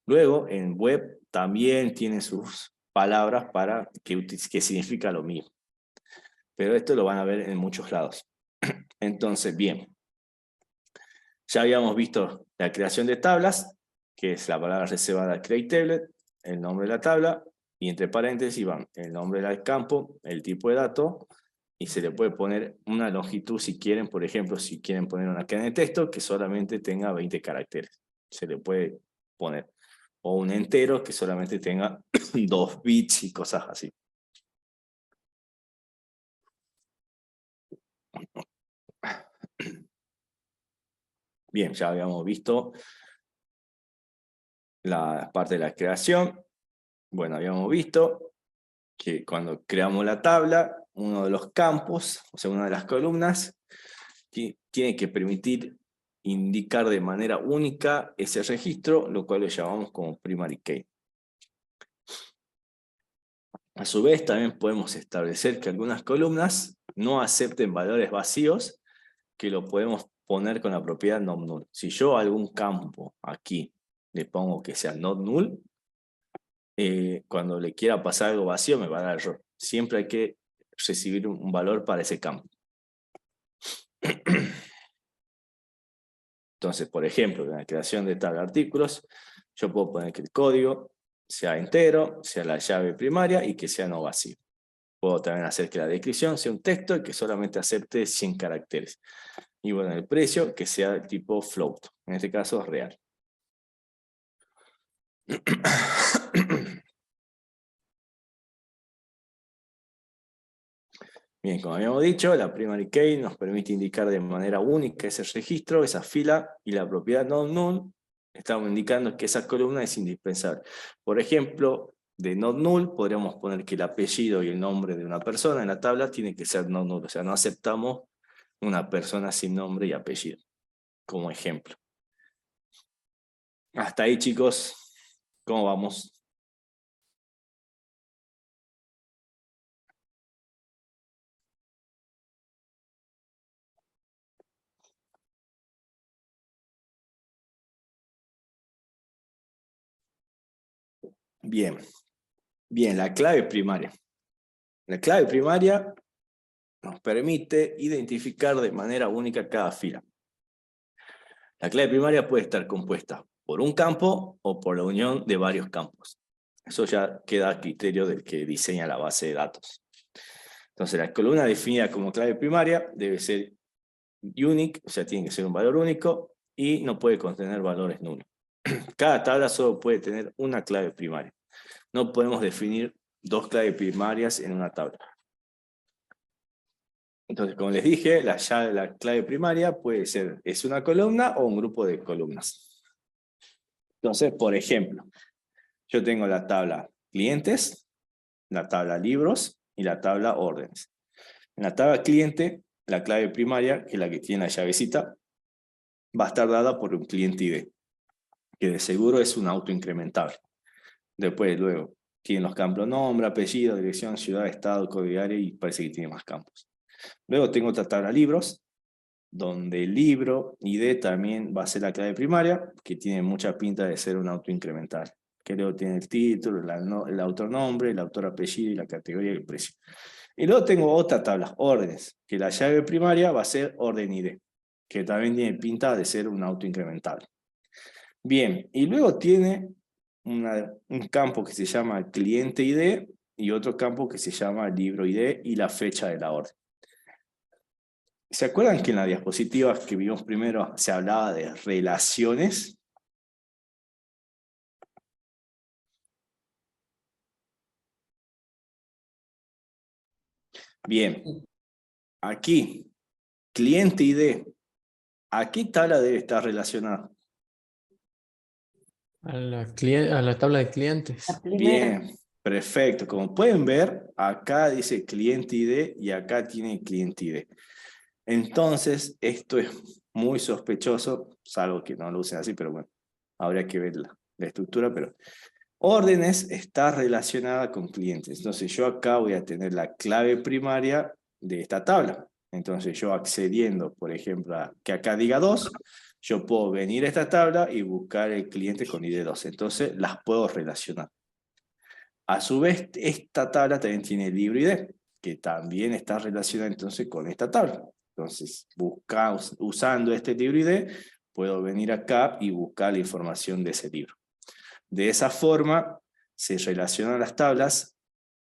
Luego en web también tiene sus palabras para que significa lo mismo. Pero esto lo van a ver en muchos lados. Entonces, bien. Ya habíamos visto la creación de tablas, que es la palabra reservada create tablet, el nombre de la tabla, y entre paréntesis van el nombre del campo, el tipo de dato, y se le puede poner una longitud si quieren. Por ejemplo, si quieren poner una cadena de texto que solamente tenga 20 caracteres, se le puede poner. O un entero que solamente tenga 2 bits y cosas así. Bien, ya habíamos visto la parte de la creación. Bueno, habíamos visto que cuando creamos la tabla, uno de los campos, o sea, una de las columnas, tiene que permitir indicar de manera única ese registro, lo cual lo llamamos como primary key. A su vez, también podemos establecer que algunas columnas no acepten valores vacíos, que lo podemos poner con la propiedad not null. Si yo a algún campo aquí le pongo que sea not null, cuando le quiera pasar algo vacío me va a dar error. Siempre hay que recibir un valor para ese campo. Entonces, por ejemplo, en la creación de tabla de artículos, yo puedo poner que el código sea entero, sea la llave primaria y que sea no vacío. Puedo también hacer que la descripción sea un texto y que solamente acepte 100 caracteres. Y bueno, el precio que sea de tipo float, en este caso real. Bien, como habíamos dicho, la primary key nos permite indicar de manera única ese registro, esa fila, y la propiedad not null, estamos indicando que esa columna es indispensable. Por ejemplo, de not null podríamos poner que el apellido y el nombre de una persona en la tabla tiene que ser not null, o sea, no aceptamos una persona sin nombre y apellido, como ejemplo. Hasta ahí, chicos, ¿cómo vamos? Bien, bien, la clave primaria. La clave primaria nos permite identificar de manera única cada fila. La clave primaria puede estar compuesta por un campo o por la unión de varios campos. Eso ya queda a criterio del que diseña la base de datos. Entonces, la columna definida como clave primaria debe ser unique, o sea, tiene que ser un valor único, y no puede contener valores nulos. Cada tabla solo puede tener una clave primaria. No podemos definir dos claves primarias en una tabla. Entonces, como les dije, la clave primaria puede ser, es una columna o un grupo de columnas. Entonces, por ejemplo, yo tengo la tabla clientes, la tabla libros y la tabla órdenes. En la tabla cliente, la clave primaria, que es la que tiene la llavecita, va a estar dada por un cliente ID, que de seguro es un autoincrementable. Después, luego, tiene los campos nombre, apellido, dirección, ciudad, estado, código área, y parece que tiene más campos. Luego tengo otra tabla libros, donde el libro ID también va a ser la clave primaria, que tiene mucha pinta de ser un autoincremental. Que luego tiene el título, el autor nombre, el autor apellido y la categoría y el precio. Y luego tengo otra tabla, órdenes, que la llave primaria va a ser orden ID, que también tiene pinta de ser un autoincrementable. Bien, y luego tiene un campo que se llama cliente ID y otro campo que se llama libro ID y la fecha de la orden. ¿Se acuerdan que en las diapositivas que vimos primero se hablaba de relaciones? Bien, aquí, cliente ID, ¿a qué tabla debe estar relacionada? A la tabla de clientes. La primera. Bien, perfecto. Como pueden ver, acá dice cliente ID y acá tiene cliente ID. Entonces, esto es muy sospechoso, salvo que no lo usen así, pero bueno, habría que ver la estructura, pero órdenes está relacionada con clientes. Entonces, yo acá voy a tener la clave primaria de esta tabla. Entonces, yo accediendo, por ejemplo, a que acá diga 2, yo puedo venir a esta tabla y buscar el cliente con ID 2. Entonces, las puedo relacionar. A su vez, esta tabla también tiene el libro ID, que también está relacionada entonces con esta tabla. Entonces, usando este libro ID, puedo venir acá y buscar la información de ese libro. De esa forma, se relacionan las tablas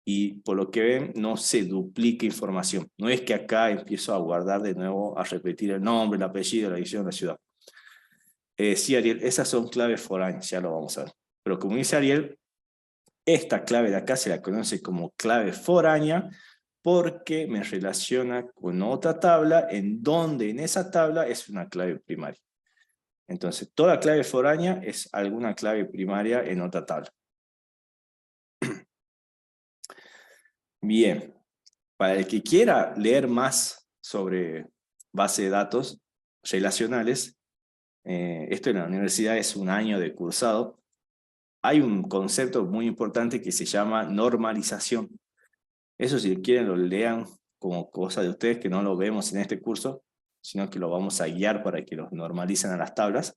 y por lo que ven, no se duplica información. No es que acá empiezo a guardar de nuevo, a repetir el nombre, el apellido, la dirección, la ciudad. Sí, Ariel, esas son claves foráneas, ya lo vamos a ver. Pero como dice Ariel, esta clave de acá se la conoce como clave foránea porque me relaciona con otra tabla en donde en esa tabla es una clave primaria. Entonces, toda clave foránea es alguna clave primaria en otra tabla. Bien, para el que quiera leer más sobre base de datos relacionales, esto en la universidad es un año de cursado, hay un concepto muy importante que se llama normalización. Eso si quieren lo lean como cosa de ustedes, que no lo vemos en este curso, sino que lo vamos a guiar para que los normalicen a las tablas.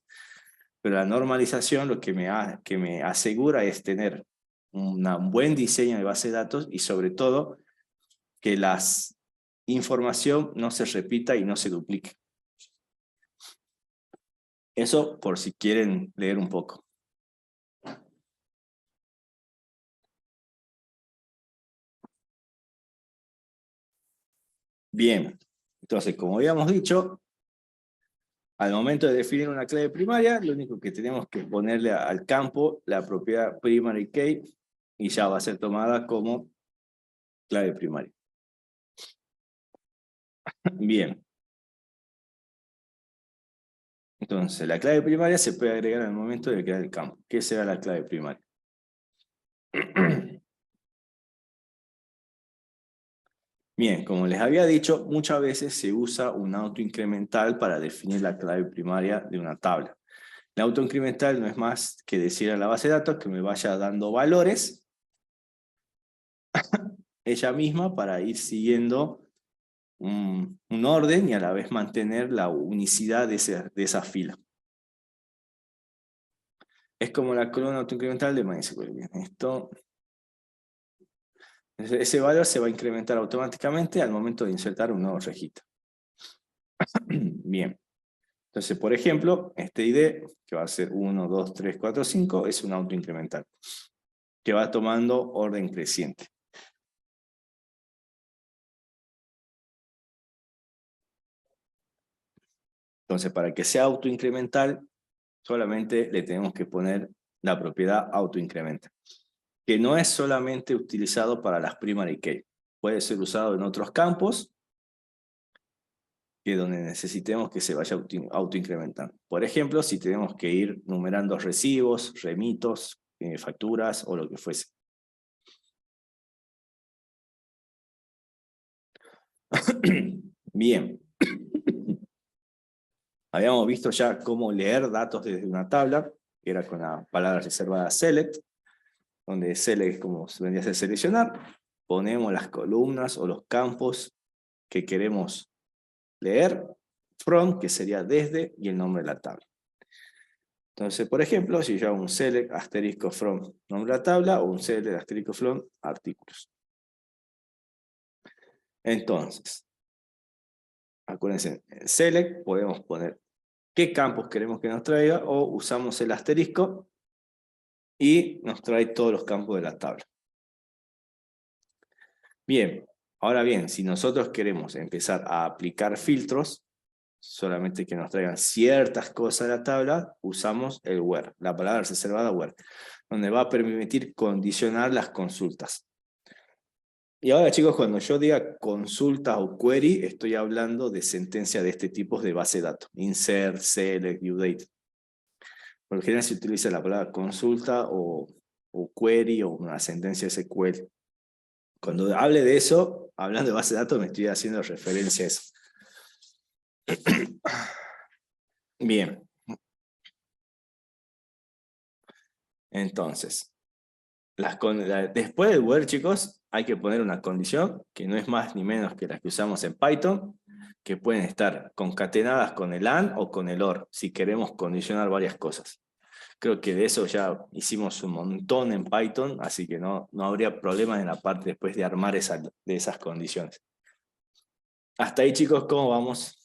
Pero la normalización lo que me asegura es tener un buen diseño de base de datos y sobre todo que la información no se repita y no se duplique. Eso por si quieren leer un poco. Bien, entonces como habíamos dicho, al momento de definir una clave primaria, lo único que tenemos que ponerle al campo la propiedad primary key y ya va a ser tomada como clave primaria. Bien. Entonces, la clave primaria se puede agregar al momento de crear el campo. ¿Qué será la clave primaria? Bien, como les había dicho, muchas veces se usa un autoincremental para definir la clave primaria de una tabla. El autoincremental no es más que decir a la base de datos que me vaya dando valores ella misma para ir siguiendo un orden y a la vez mantener la unicidad de esa fila. Es como la columna autoincremental de MySQL. Bien, esto Ese valor se va a incrementar automáticamente al momento de insertar un nuevo registro. Bien. Entonces, por ejemplo, este ID, que va a ser 1, 2, 3, 4, 5, es un autoincremental, que va tomando orden creciente. Entonces, para que sea autoincremental, solamente le tenemos que poner la propiedad autoincrementa, que no es solamente utilizado para las primary key. Puede ser usado en otros campos, que donde necesitemos que se vaya autoincrementando. Por ejemplo, si tenemos que ir numerando recibos, remitos, facturas o lo que fuese. Bien. Habíamos visto ya cómo leer datos desde una tabla, que era con la palabra reservada select, donde select es como vendría a ser seleccionar. Ponemos las columnas o los campos que queremos leer, from, que sería desde, y el nombre de la tabla. Entonces, por ejemplo, si yo hago un select asterisco from nombre de la tabla, o un select asterisco from artículos. Entonces, acuérdense, en select podemos poner qué campos queremos que nos traiga, o usamos el asterisco y nos trae todos los campos de la tabla. Bien, ahora bien, si nosotros queremos empezar a aplicar filtros, solamente que nos traigan ciertas cosas de la tabla, usamos el where, la palabra reservada where, donde va a permitir condicionar las consultas. Y ahora, chicos, cuando yo diga consulta o query, estoy hablando de sentencias de este tipo de base de datos. Insert, select, update. Por lo general se utiliza la palabra consulta o query o una sentencia SQL. Cuando hable de eso, hablando de base de datos, me estoy haciendo referencia a eso. Bien. Entonces, después del where, chicos, hay que poner una condición que no es más ni menos que la que usamos en Python, que pueden estar concatenadas con el AND o con el OR, si queremos condicionar varias cosas. Creo que de eso ya hicimos un montón en Python, así que no habría problema en la parte después de armar de esas condiciones. Hasta ahí, chicos, ¿cómo vamos?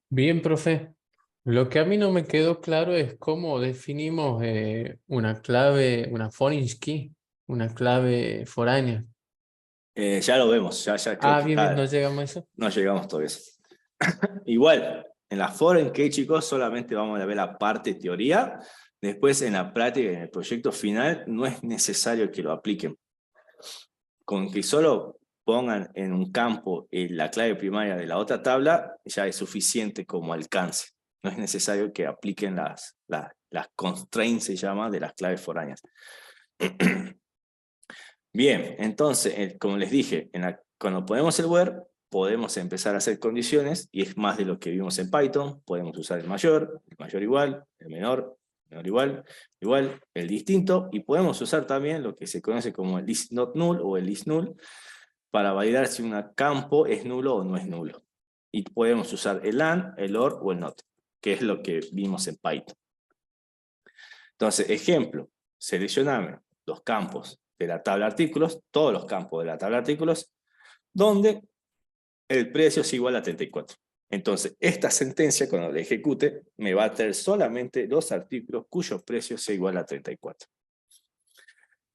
Bien, profe. Lo que a mí no me quedó claro es cómo definimos una clave, una foreign key, una clave foránea. Ya lo vemos, ya creo Ah, que bien, bien, no llegamos a eso. no llegamos todavía a eso. Igual, en la foreign key, chicos, solamente vamos a ver la parte teoría. Después, en la práctica, en el proyecto final, no es necesario que lo apliquen. Con que solo pongan en un campo la clave primaria de la otra tabla, ya es suficiente como alcance. No es necesario que apliquen las constraints, se llama, de las claves foráneas. Bien, entonces, como les dije, cuando ponemos el where, podemos empezar a hacer condiciones, y es más de lo que vimos en Python. Podemos usar el mayor igual, el menor igual, el distinto, y podemos usar también lo que se conoce como el list not null o el list null, para validar si un campo es nulo o no es nulo. Y podemos usar el AND, el OR o el NOT, que es lo que vimos en Python. Entonces, ejemplo, seleccioname los campos de la tabla de artículos, todos los campos de la tabla de artículos, donde el precio es igual a 34. Entonces, esta sentencia, cuando la ejecute, me va a traer solamente los artículos cuyo precio sea igual a 34.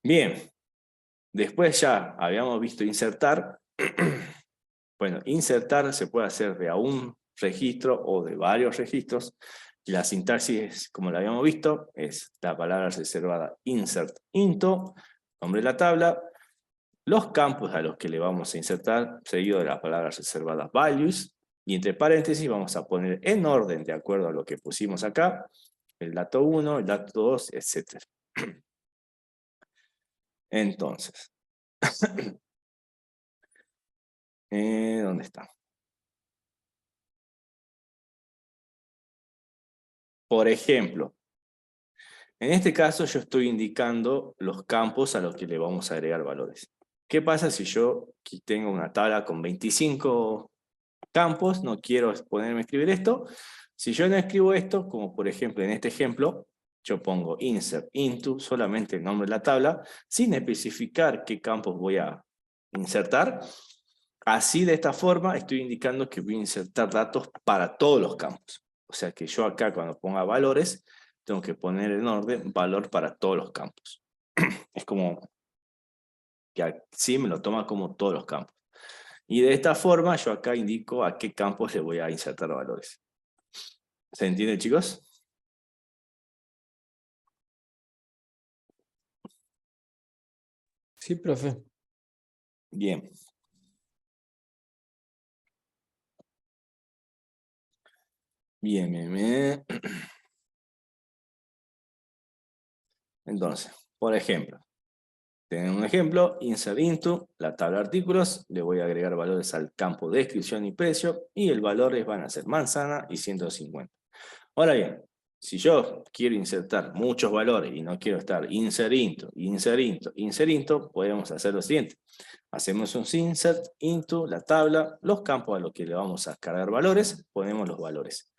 Bien, después ya habíamos visto insertar. Bueno, insertar se puede hacer de a un registro o de varios registros. La sintaxis, como la habíamos visto, es la palabra reservada insert into, nombre de la tabla, los campos a los que le vamos a insertar, seguido de las palabras reservadas values, y entre paréntesis vamos a poner en orden de acuerdo a lo que pusimos acá, el dato 1, el dato 2, etc. Entonces, ¿dónde está? Por ejemplo, en este caso yo estoy indicando los campos a los que le vamos a agregar valores. ¿Qué pasa si yo aquí tengo una tabla con 25 campos? No quiero ponerme a escribir esto. Si yo no escribo esto, como por ejemplo en este ejemplo, yo pongo insert into, solamente el nombre de la tabla, sin especificar qué campos voy a insertar. Así, de esta forma, estoy indicando que voy a insertar datos para todos los campos. O sea que yo acá, cuando ponga valores, tengo que poner en orden valor para todos los campos. Es como que así me lo toma como todos los campos. Y de esta forma, yo acá indico a qué campos le voy a insertar valores. ¿Se entiende, chicos? Sí, profe. Bien. Bien, bien, bien. Entonces, por ejemplo, tenemos un ejemplo, insert into, la tabla de artículos, le voy a agregar valores al campo descripción y precio, y el valores van a ser manzana y 150. Ahora bien, si yo quiero insertar muchos valores y no quiero estar insert into, insert into, insert into, podemos hacer lo siguiente. Hacemos un insert into, la tabla, los campos a los que le vamos a cargar valores, ponemos los valores.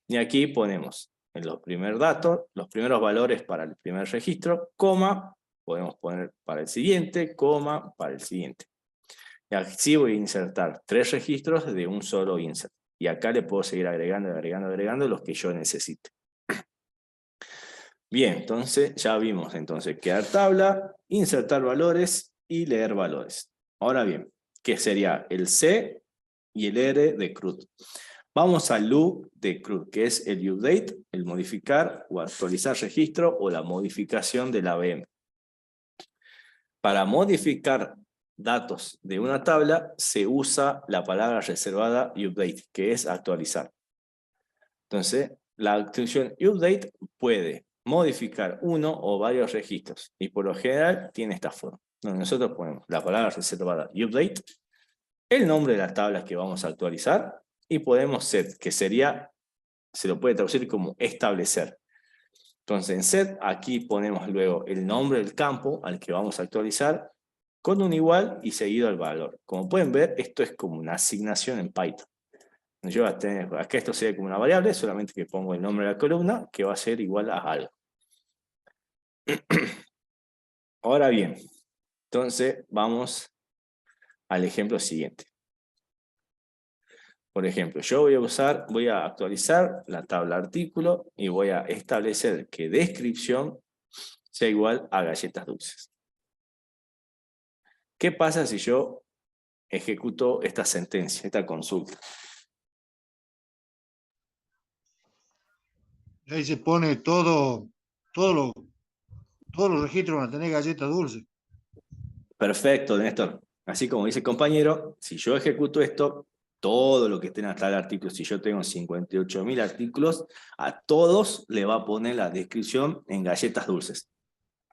Y aquí ponemos en los primeros datos, los primeros valores para el primer registro, coma, podemos poner para el siguiente, coma, para el siguiente. Y así voy a insertar 3 registros de un solo insert. Y acá le puedo seguir agregando los que yo necesite. Bien, entonces ya vimos entonces crear tabla, insertar valores y leer valores. Ahora bien, ¿qué sería el C y el R de CRUD? Vamos al loop de CRUD, que es el update, el modificar o actualizar registro o la modificación del ABM. Para modificar datos de una tabla se usa la palabra reservada update, que es actualizar. Entonces, la función update puede modificar uno o varios registros y por lo general tiene esta forma. Donde nosotros ponemos la palabra reservada update, el nombre de las tablas que vamos a actualizar y podemos set, que sería, se lo puede traducir como establecer. Entonces en set aquí ponemos luego el nombre del campo al que vamos a actualizar con un igual y seguido al valor. Como pueden ver, esto es como una asignación en Python. Yo voy a tener, acá esto sería como una variable, solamente que pongo el nombre de la columna, que va a ser igual a algo. Ahora bien, entonces vamos al ejemplo siguiente. Por ejemplo, yo voy a actualizar la tabla artículo y voy a establecer que descripción sea igual a galletas dulces. ¿Qué pasa si yo ejecuto esta sentencia, esta consulta? Ahí se pone todos los registros van a tener galletas dulces. Perfecto, Néstor. Así como dice el compañero, si yo ejecuto esto, todo lo que esté en la tabla de artículos, si yo tengo 58.000 artículos, a todos le va a poner la descripción en galletas dulces.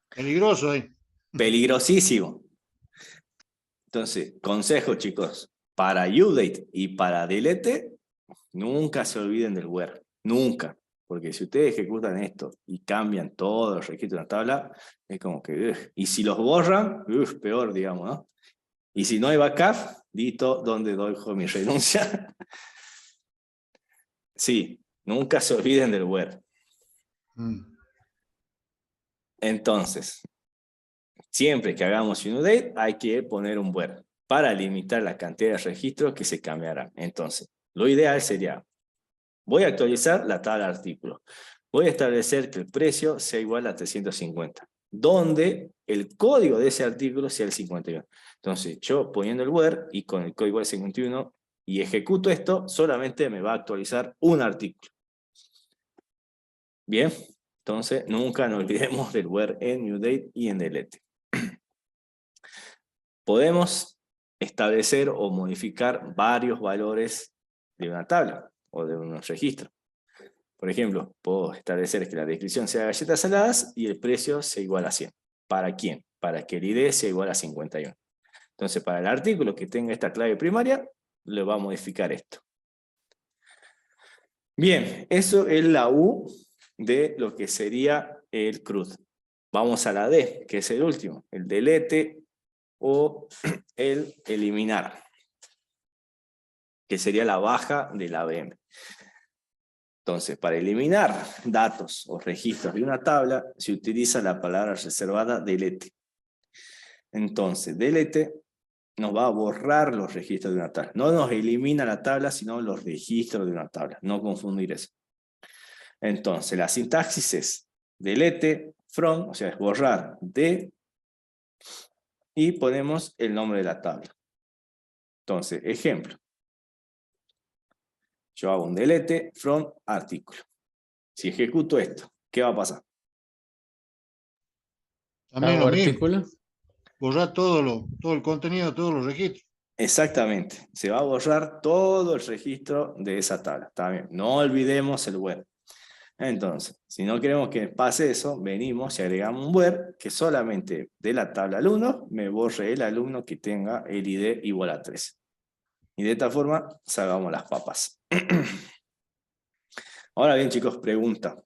Peligroso ahí. Peligrosísimo. Entonces, consejo, chicos, para update y para delete, nunca se olviden del where. Nunca. Porque si ustedes ejecutan esto y cambian todos los registros de la tabla, es como que... Y si los borran, peor, digamos, ¿no? Y si no hay backup, dito donde dejo mi renuncia. Sí, nunca se olviden del where. Entonces, siempre que hagamos un update, hay que poner un where para limitar la cantidad de registros que se cambiarán. Entonces, lo ideal sería, voy a actualizar la tabla de artículos. Voy a establecer que el precio sea igual a 350, donde el código de ese artículo sea el 51. Entonces, yo poniendo el where y con el código del 51 y ejecuto esto, solamente me va a actualizar un artículo. Bien, entonces nunca nos olvidemos del where en update y en delete. Podemos establecer o modificar varios valores de una tabla o de un registro. Por ejemplo, puedo establecer que la descripción sea galletas saladas y el precio sea igual a 100. ¿Para quién? Para que el ID sea igual a 51. Entonces, para el artículo que tenga esta clave primaria, le va a modificar esto. Bien, eso es la U de lo que sería el CRUD. Vamos a la D, que es el último, el delete o el eliminar, que sería la baja del ABM. Entonces, para eliminar datos o registros de una tabla, se utiliza la palabra reservada delete. Entonces, delete nos va a borrar los registros de una tabla. No nos elimina la tabla, sino los registros de una tabla. No confundir eso. Entonces, la sintaxis es delete from, o sea, es borrar de, y ponemos el nombre de la tabla. Entonces, ejemplo. Yo hago un delete from artículo. Si ejecuto esto, ¿qué va a pasar? También Hago lo mismo. artículo. Borrar todo el contenido, todos los registros. Exactamente. Se va a borrar todo el registro de esa tabla. Está bien. No olvidemos el where. Entonces, si no queremos que pase eso, venimos y agregamos un where que solamente de la tabla alumno me borre el alumno que tenga el ID igual a 3. Y de esta forma salvamos las papas. Ahora bien, chicos, pregunta.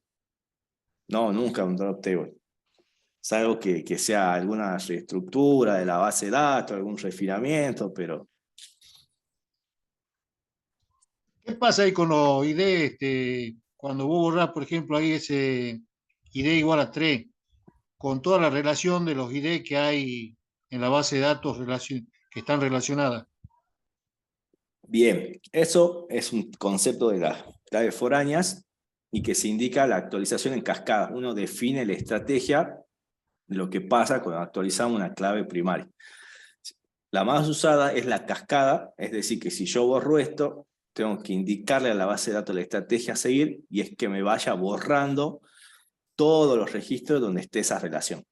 No, nunca un drop table. Salvo que sea alguna reestructura de la base de datos, algún refinamiento, pero... ¿Qué pasa ahí con los ID? Cuando vos borrás, por ejemplo, ahí ese ID igual a 3, con toda la relación de los ID que hay en la base de datos que están relacionadas. Bien, eso es un concepto de las claves foráneas y que se indica la actualización en cascada. Uno define la estrategia de lo que pasa cuando actualizamos una clave primaria. La más usada es la cascada, es decir, que si yo borro esto, tengo que indicarle a la base de datos la estrategia a seguir y es que me vaya borrando todos los registros donde esté esa relación.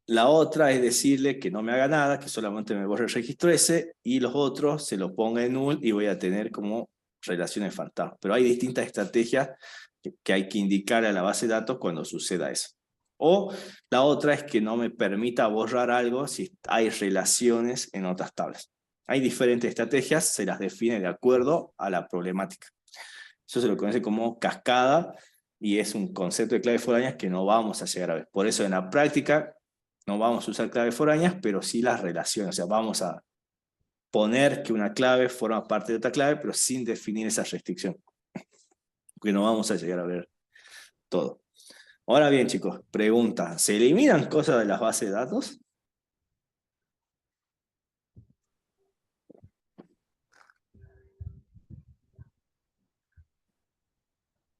La otra es decirle que no me haga nada, que solamente me borre el registro ese, y los otros se lo ponga en null y voy a tener como relaciones fantasma. Pero hay distintas estrategias que hay que indicar a la base de datos cuando suceda eso. O la otra es que no me permita borrar algo si hay relaciones en otras tablas. Hay diferentes estrategias, se las define de acuerdo a la problemática. Eso se lo conoce como cascada y es un concepto de claves foráneas que no vamos a llegar a ver. Por eso en la práctica no vamos a usar claves foráneas, pero sí las relaciones. O sea, vamos a poner que una clave forma parte de otra clave, pero sin definir esa restricción. Porque no vamos a llegar a ver todo. Ahora bien, chicos, pregunta. ¿Se eliminan cosas de las bases de datos?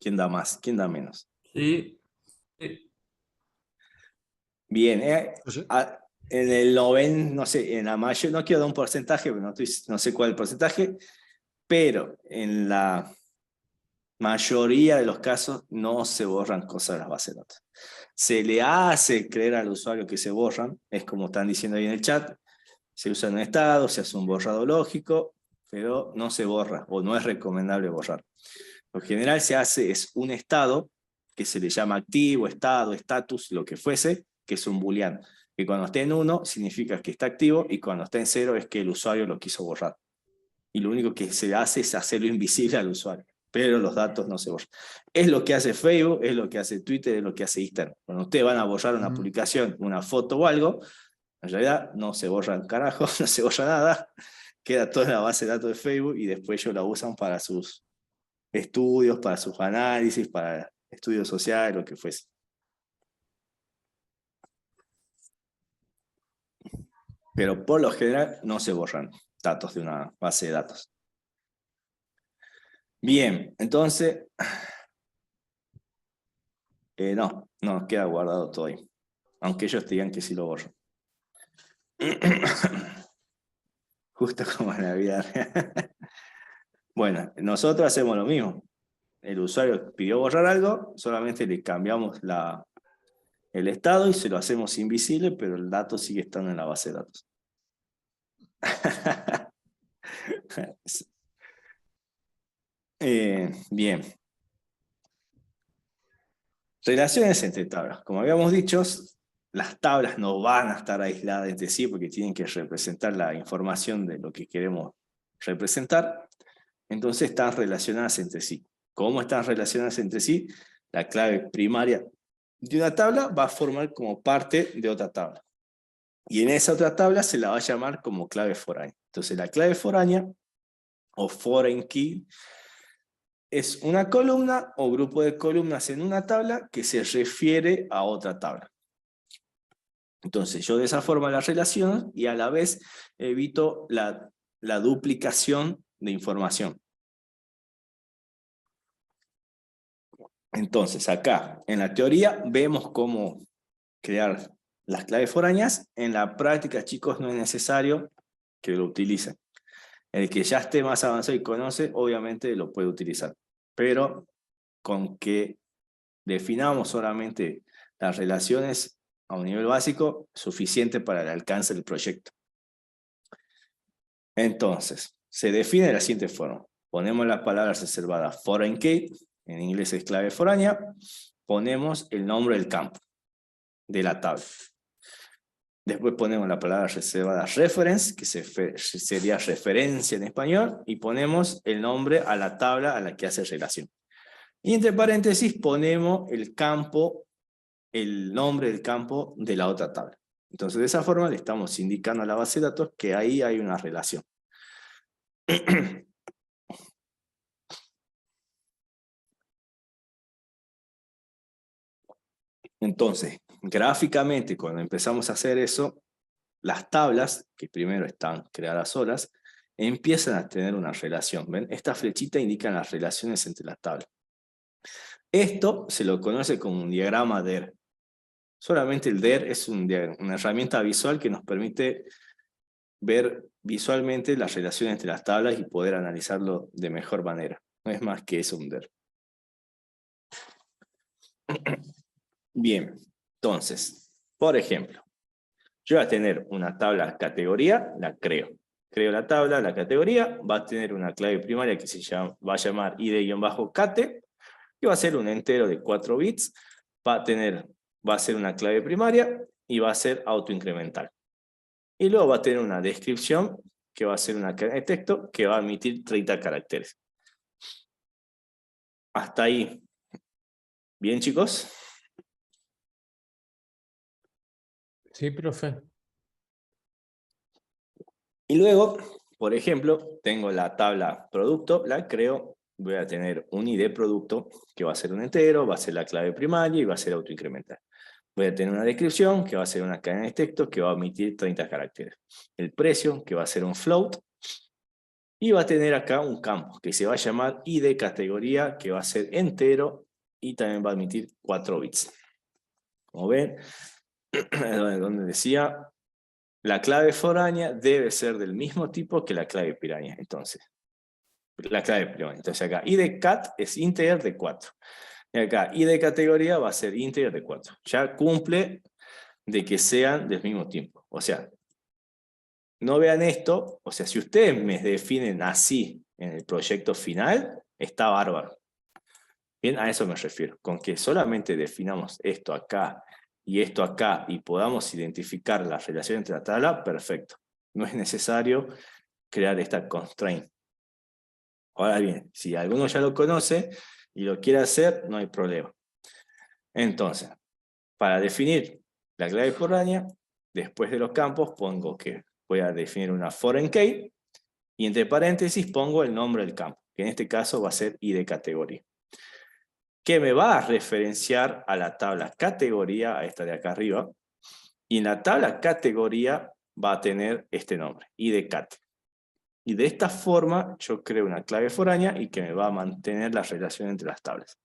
¿Quién da más? ¿Quién da menos? Sí. Bien, Entonces, en el 90, no sé, en la mayor, no quiero dar un porcentaje, pero no sé cuál es el porcentaje, pero en la mayoría de los casos no se borran cosas de las bases de datos. Se le hace creer al usuario que se borran, es como están diciendo ahí en el chat, se usa en un estado, se hace un borrado lógico, pero no se borra, o no es recomendable borrar. Lo general se hace es un estado, que se le llama activo, estado, estatus, lo que fuese, que es un booleano, que cuando esté en 1 significa que está activo, y cuando está en 0 es que el usuario lo quiso borrar. Y lo único que se hace es hacerlo invisible al usuario, pero los datos no se borran. Es lo que hace Facebook, es lo que hace Twitter, es lo que hace Instagram. Cuando ustedes van a borrar una publicación, una foto o algo, en realidad no se borra un carajo, no se borra nada, queda toda la base de datos de Facebook y después ellos la usan para sus estudios, para sus análisis, para estudios sociales, lo que fuese. Pero por lo general no se borran datos de una base de datos. Bien, entonces, no, queda guardado todo ahí. Aunque ellos digan que sí lo borran. Justo como en la vida real. Bueno, nosotros hacemos lo mismo. El usuario pidió borrar algo, solamente le cambiamos el estado y se lo hacemos invisible, pero el dato sigue estando en la base de datos. Bien. Relaciones entre tablas. Como habíamos dicho, las tablas no van a estar aisladas entre sí porque tienen que representar la información de lo que queremos representar. Entonces están relacionadas entre sí. ¿Cómo están relacionadas entre sí? La clave primaria de una tabla va a formar como parte de otra tabla. Y en esa otra tabla se la va a llamar como clave foránea. Entonces la clave foránea, o foreign key, es una columna o grupo de columnas en una tabla que se refiere a otra tabla. Entonces yo de esa forma las relaciono y a la vez evito la duplicación de información. Entonces acá en la teoría vemos cómo crear las claves foráneas. En la práctica, chicos, no es necesario que lo utilicen. El que ya esté más avanzado y conoce, obviamente lo puede utilizar. Pero con que definamos solamente las relaciones a un nivel básico, suficiente para el alcance del proyecto. Entonces, se define de la siguiente forma. Ponemos las palabras reservadas foreign key, en inglés es clave foránea, ponemos el nombre del campo, de la tabla. Después ponemos la palabra reservada reference, que sería referencia en español, y ponemos el nombre a la tabla a la que hace relación. Y entre paréntesis ponemos el campo, el nombre del campo de la otra tabla. Entonces de esa forma le estamos indicando a la base de datos que ahí hay una relación. Entonces, gráficamente, cuando empezamos a hacer eso, las tablas, que primero están creadas solas, empiezan a tener una relación. ¿Ven? Esta flechita indica las relaciones entre las tablas. Esto se lo conoce como un diagrama DER. Solamente el DER es una herramienta visual que nos permite ver visualmente las relaciones entre las tablas y poder analizarlo de mejor manera. No es más que eso un DER. Bien, entonces, por ejemplo, yo voy a tener una tabla categoría, la creo. Creo la tabla, la categoría, va a tener una clave primaria que va a llamar id-cate, que va a ser un entero de 4 bits, va a ser una clave primaria y va a ser autoincremental. Y luego va a tener una descripción, que va a ser una cadena de texto, que va a emitir 30 caracteres. Hasta ahí. ¿Bien, chicos? Sí, profe. Y luego, por ejemplo, tengo la tabla producto, la creo, voy a tener un ID producto, que va a ser un entero, va a ser la clave primaria y va a ser autoincremental. Voy a tener una descripción, que va a ser una cadena de texto, que va a emitir 30 caracteres. El precio, que va a ser un float. Y va a tener acá un campo, que se va a llamar ID categoría, que va a ser entero, y también va a emitir 4 bits. Como ven, donde decía, la clave foránea debe ser del mismo tipo que la clave primaria. Entonces, la clave primaria. Entonces acá, ID cat es integer de 4. Y acá, ID categoría va a ser integer de 4. Ya cumple de que sean del mismo tiempo. O sea, no vean esto, o sea, si ustedes me definen así en el proyecto final, está bárbaro. Bien, a eso me refiero. Con que solamente definamos esto acá y podamos identificar la relación entre la tabla, perfecto. No es necesario crear esta constraint. Ahora bien, si alguno ya lo conoce y lo quiere hacer, no hay problema. Entonces, para definir la clave foránea, después de los campos pongo que voy a definir una foreign key y entre paréntesis pongo el nombre del campo, que en este caso va a ser ID categoría, que me va a referenciar a la tabla categoría, a esta de acá arriba, y en la tabla categoría va a tener este nombre, ID cate. Y de esta forma yo creo una clave foránea y que me va a mantener la relación entre las tablas.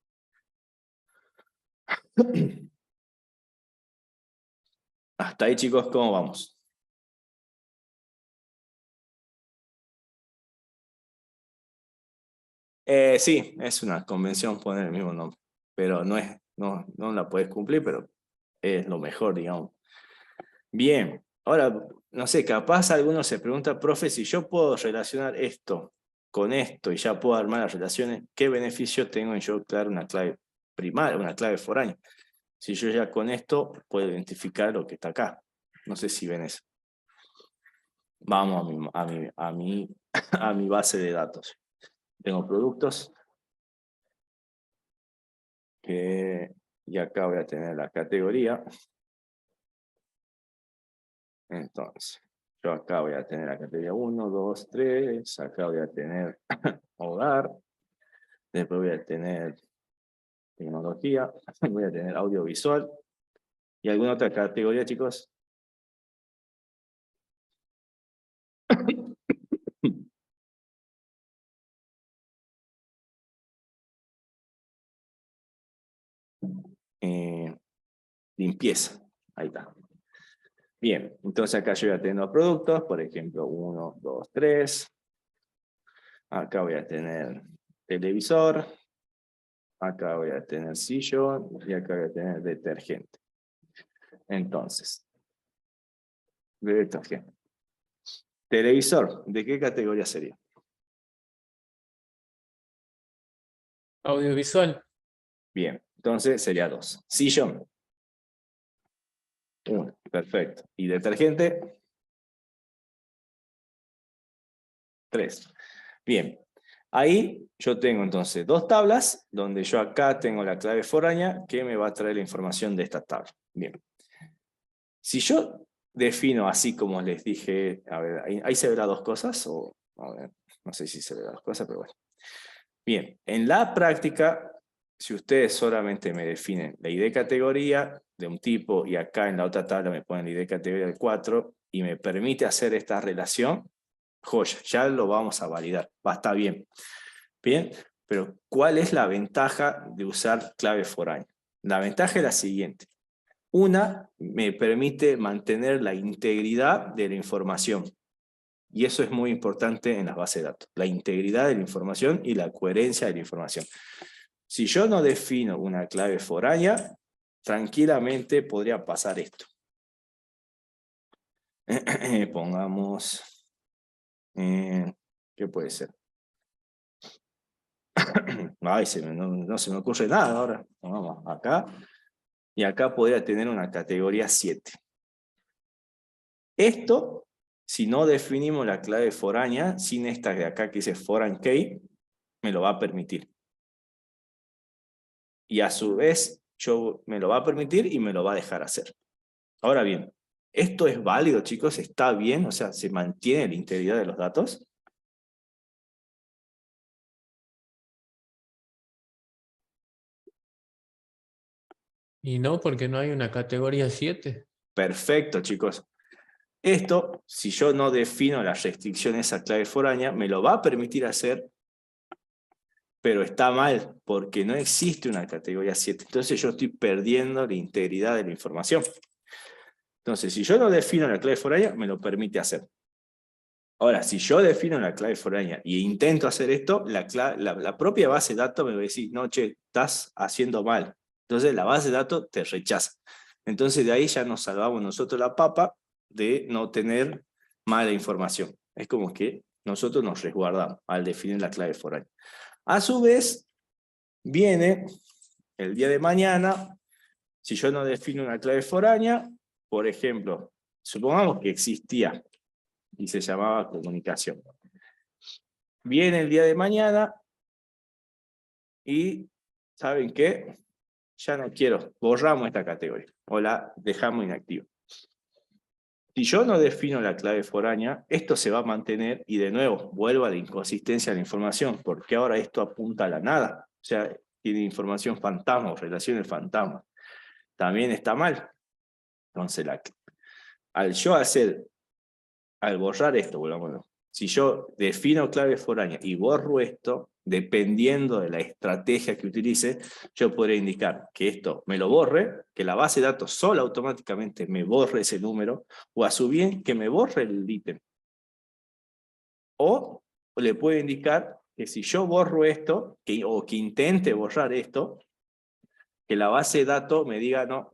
Hasta ahí, chicos, ¿cómo vamos? Sí, es una convención poner el mismo nombre, pero no la puedes cumplir, pero es lo mejor, digamos. Bien, ahora, no sé, capaz alguno se pregunta, profe, si yo puedo relacionar esto con esto y ya puedo armar las relaciones, ¿qué beneficio tengo en yo crear una clave primaria, una clave foránea? Si yo ya con esto puedo identificar lo que está acá. No sé si ven eso. Vamos a mi base de datos. Tengo productos. Y acá voy a tener la categoría. Entonces, yo acá voy a tener la categoría 1, 2, 3. Acá voy a tener hogar. Después voy a tener tecnología, voy a tener audiovisual. ¿Y alguna otra categoría, chicos? Limpieza. Ahí está. Bien, entonces acá yo voy a tener los productos, por ejemplo, 1, 2, 3. Acá voy a tener televisor. Acá voy a tener sillón y acá voy a tener detergente. Entonces, detergente. Televisor, ¿de qué categoría sería? Audiovisual. Bien, entonces sería 2. Sillón. 1, perfecto. ¿Y detergente? 3. Bien, ahí yo tengo entonces 2 tablas, donde yo acá tengo la clave foránea que me va a traer la información de esta tabla. Bien. Si yo defino así como les dije, a ver, ahí se ven las 2 cosas, o a ver, no sé si se ven las 2 cosas, pero bueno. Bien, en la práctica, si ustedes solamente me definen la ID categoría de un tipo y acá en la otra tabla me ponen la ID categoría del 4 y me permite hacer esta relación, joya, ya lo vamos a validar, va a estar bien. Bien, pero ¿cuál es la ventaja de usar clave foránea? La ventaja es la siguiente. Una, me permite mantener la integridad de la información. Y eso es muy importante en las bases de datos. La integridad de la información y la coherencia de la información. Si yo no defino una clave foránea, tranquilamente podría pasar esto. Pongamos... ¿qué puede ser? Ay, no se me ocurre nada ahora. Vamos acá. Y acá podría tener una categoría 7. Esto, si no definimos la clave foránea, sin esta de acá que dice foreign key, me lo va a permitir. Y a su vez, me lo va a permitir y me lo va a dejar hacer. Ahora bien, ¿esto es válido, chicos? ¿Está bien? O sea, ¿se mantiene la integridad de los datos? Y no, porque no hay una categoría 7. Perfecto, chicos. Esto, si yo no defino la restricción a esa clave foránea, me lo va a permitir hacer, pero está mal, porque no existe una categoría 7. Entonces yo estoy perdiendo la integridad de la información. Entonces, si yo no defino la clave foránea, me lo permite hacer. Ahora, si yo defino la clave foránea e intento hacer esto, la propia base de datos me va a decir, no, che, estás haciendo mal. Entonces la base de datos te rechaza. Entonces de ahí ya nos salvamos nosotros la papa de no tener mala información. Es como que nosotros nos resguardamos al definir la clave foránea. A su vez, viene el día de mañana, si yo no defino una clave foránea, por ejemplo, supongamos que existía y se llamaba comunicación. Viene el día de mañana y, ¿saben qué? Ya no quiero, borramos esta categoría o la dejamos inactiva. Si yo no defino la clave foránea, esto se va a mantener y de nuevo vuelvo a la inconsistencia de la información, porque ahora esto apunta a la nada. O sea, tiene información fantasma o relaciones fantasma. También está mal. Entonces, al borrar esto, volvámonos. Si yo defino clave foránea y borro esto, dependiendo de la estrategia que utilice, yo podré indicar que esto me lo borre, que la base de datos sola automáticamente me borre ese número, o a su bien que me borre el ítem. O le puedo indicar que si yo borro esto, o que intente borrar esto, que la base de datos me diga, no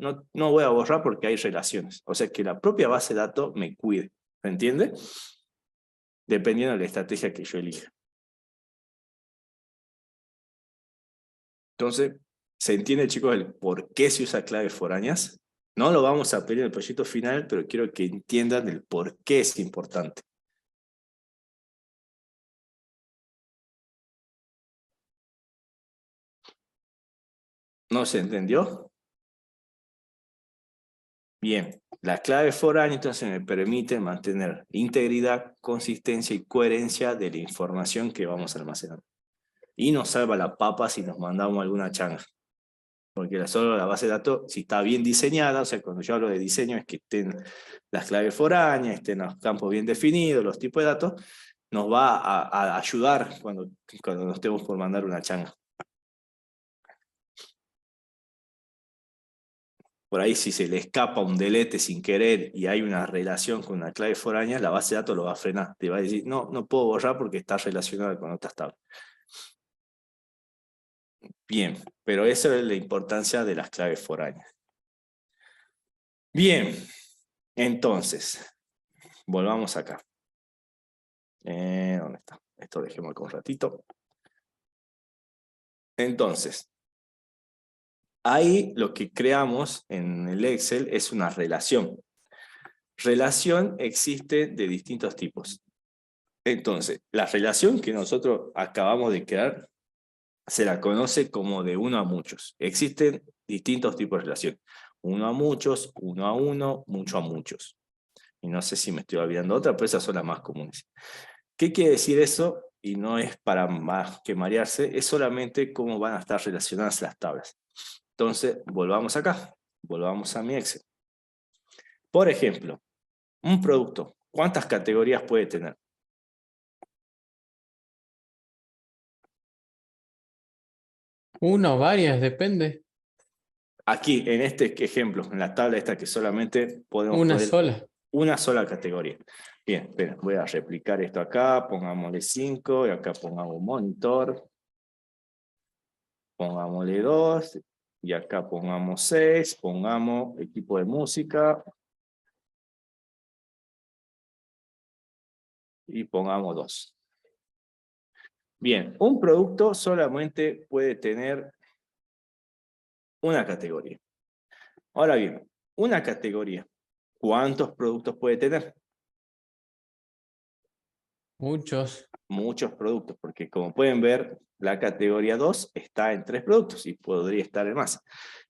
voy a borrar porque hay relaciones. O sea, que la propia base de datos me cuide. ¿Se entiende? Dependiendo de la estrategia que yo elija. Entonces, ¿se entiende, chicos, el por qué se usa claves foráneas? No lo vamos a pedir en el proyecto final, pero quiero que entiendan el por qué es importante. ¿No se entendió? Bien, las claves foráneas entonces me permiten mantener integridad, consistencia y coherencia de la información que vamos a almacenar. Y nos salva la papa si nos mandamos alguna changa. Porque solo la base de datos, si está bien diseñada, o sea, cuando yo hablo de diseño es que estén las claves foráneas, estén los campos bien definidos, los tipos de datos, nos va a ayudar cuando nos estemos por mandar una changa. Por ahí si se le escapa un delete sin querer y hay una relación con una clave foránea, la base de datos lo va a frenar. Te va a decir, no, no puedo borrar porque está relacionada con otras tablas. Bien, pero esa es la importancia de las claves foráneas. Bien, entonces, volvamos acá. ¿Dónde está? Esto dejemos acá un ratito. Entonces, ahí lo que creamos en el Excel es una relación. Relación existe de distintos tipos. Entonces, la relación que nosotros acabamos de crear se la conoce como de uno a muchos. Existen distintos tipos de relación. Uno a muchos, uno a uno, mucho a muchos. Y no sé si me estoy olvidando otra, pero esas son las más comunes. ¿Qué quiere decir eso? Y no es para más que marearse, es solamente cómo van a estar relacionadas las tablas. Entonces, volvamos acá. Volvamos a mi Excel. Por ejemplo, un producto. ¿Cuántas categorías puede tener? Una o varias, depende. Aquí, en este ejemplo, en la tabla esta que solamente podemos Una poner sola. una sola categoría. Bien, espera, voy a replicar esto acá, pongámosle 5, y acá pongamos monitor, pongámosle 2, y acá pongamos 6, pongamos equipo de música, y pongamos 2. Bien, un producto solamente puede tener una categoría. Ahora bien, una categoría, ¿cuántos productos puede tener? Muchos. Muchos productos, porque como pueden ver, la categoría 2 está en 3 productos y podría estar en más.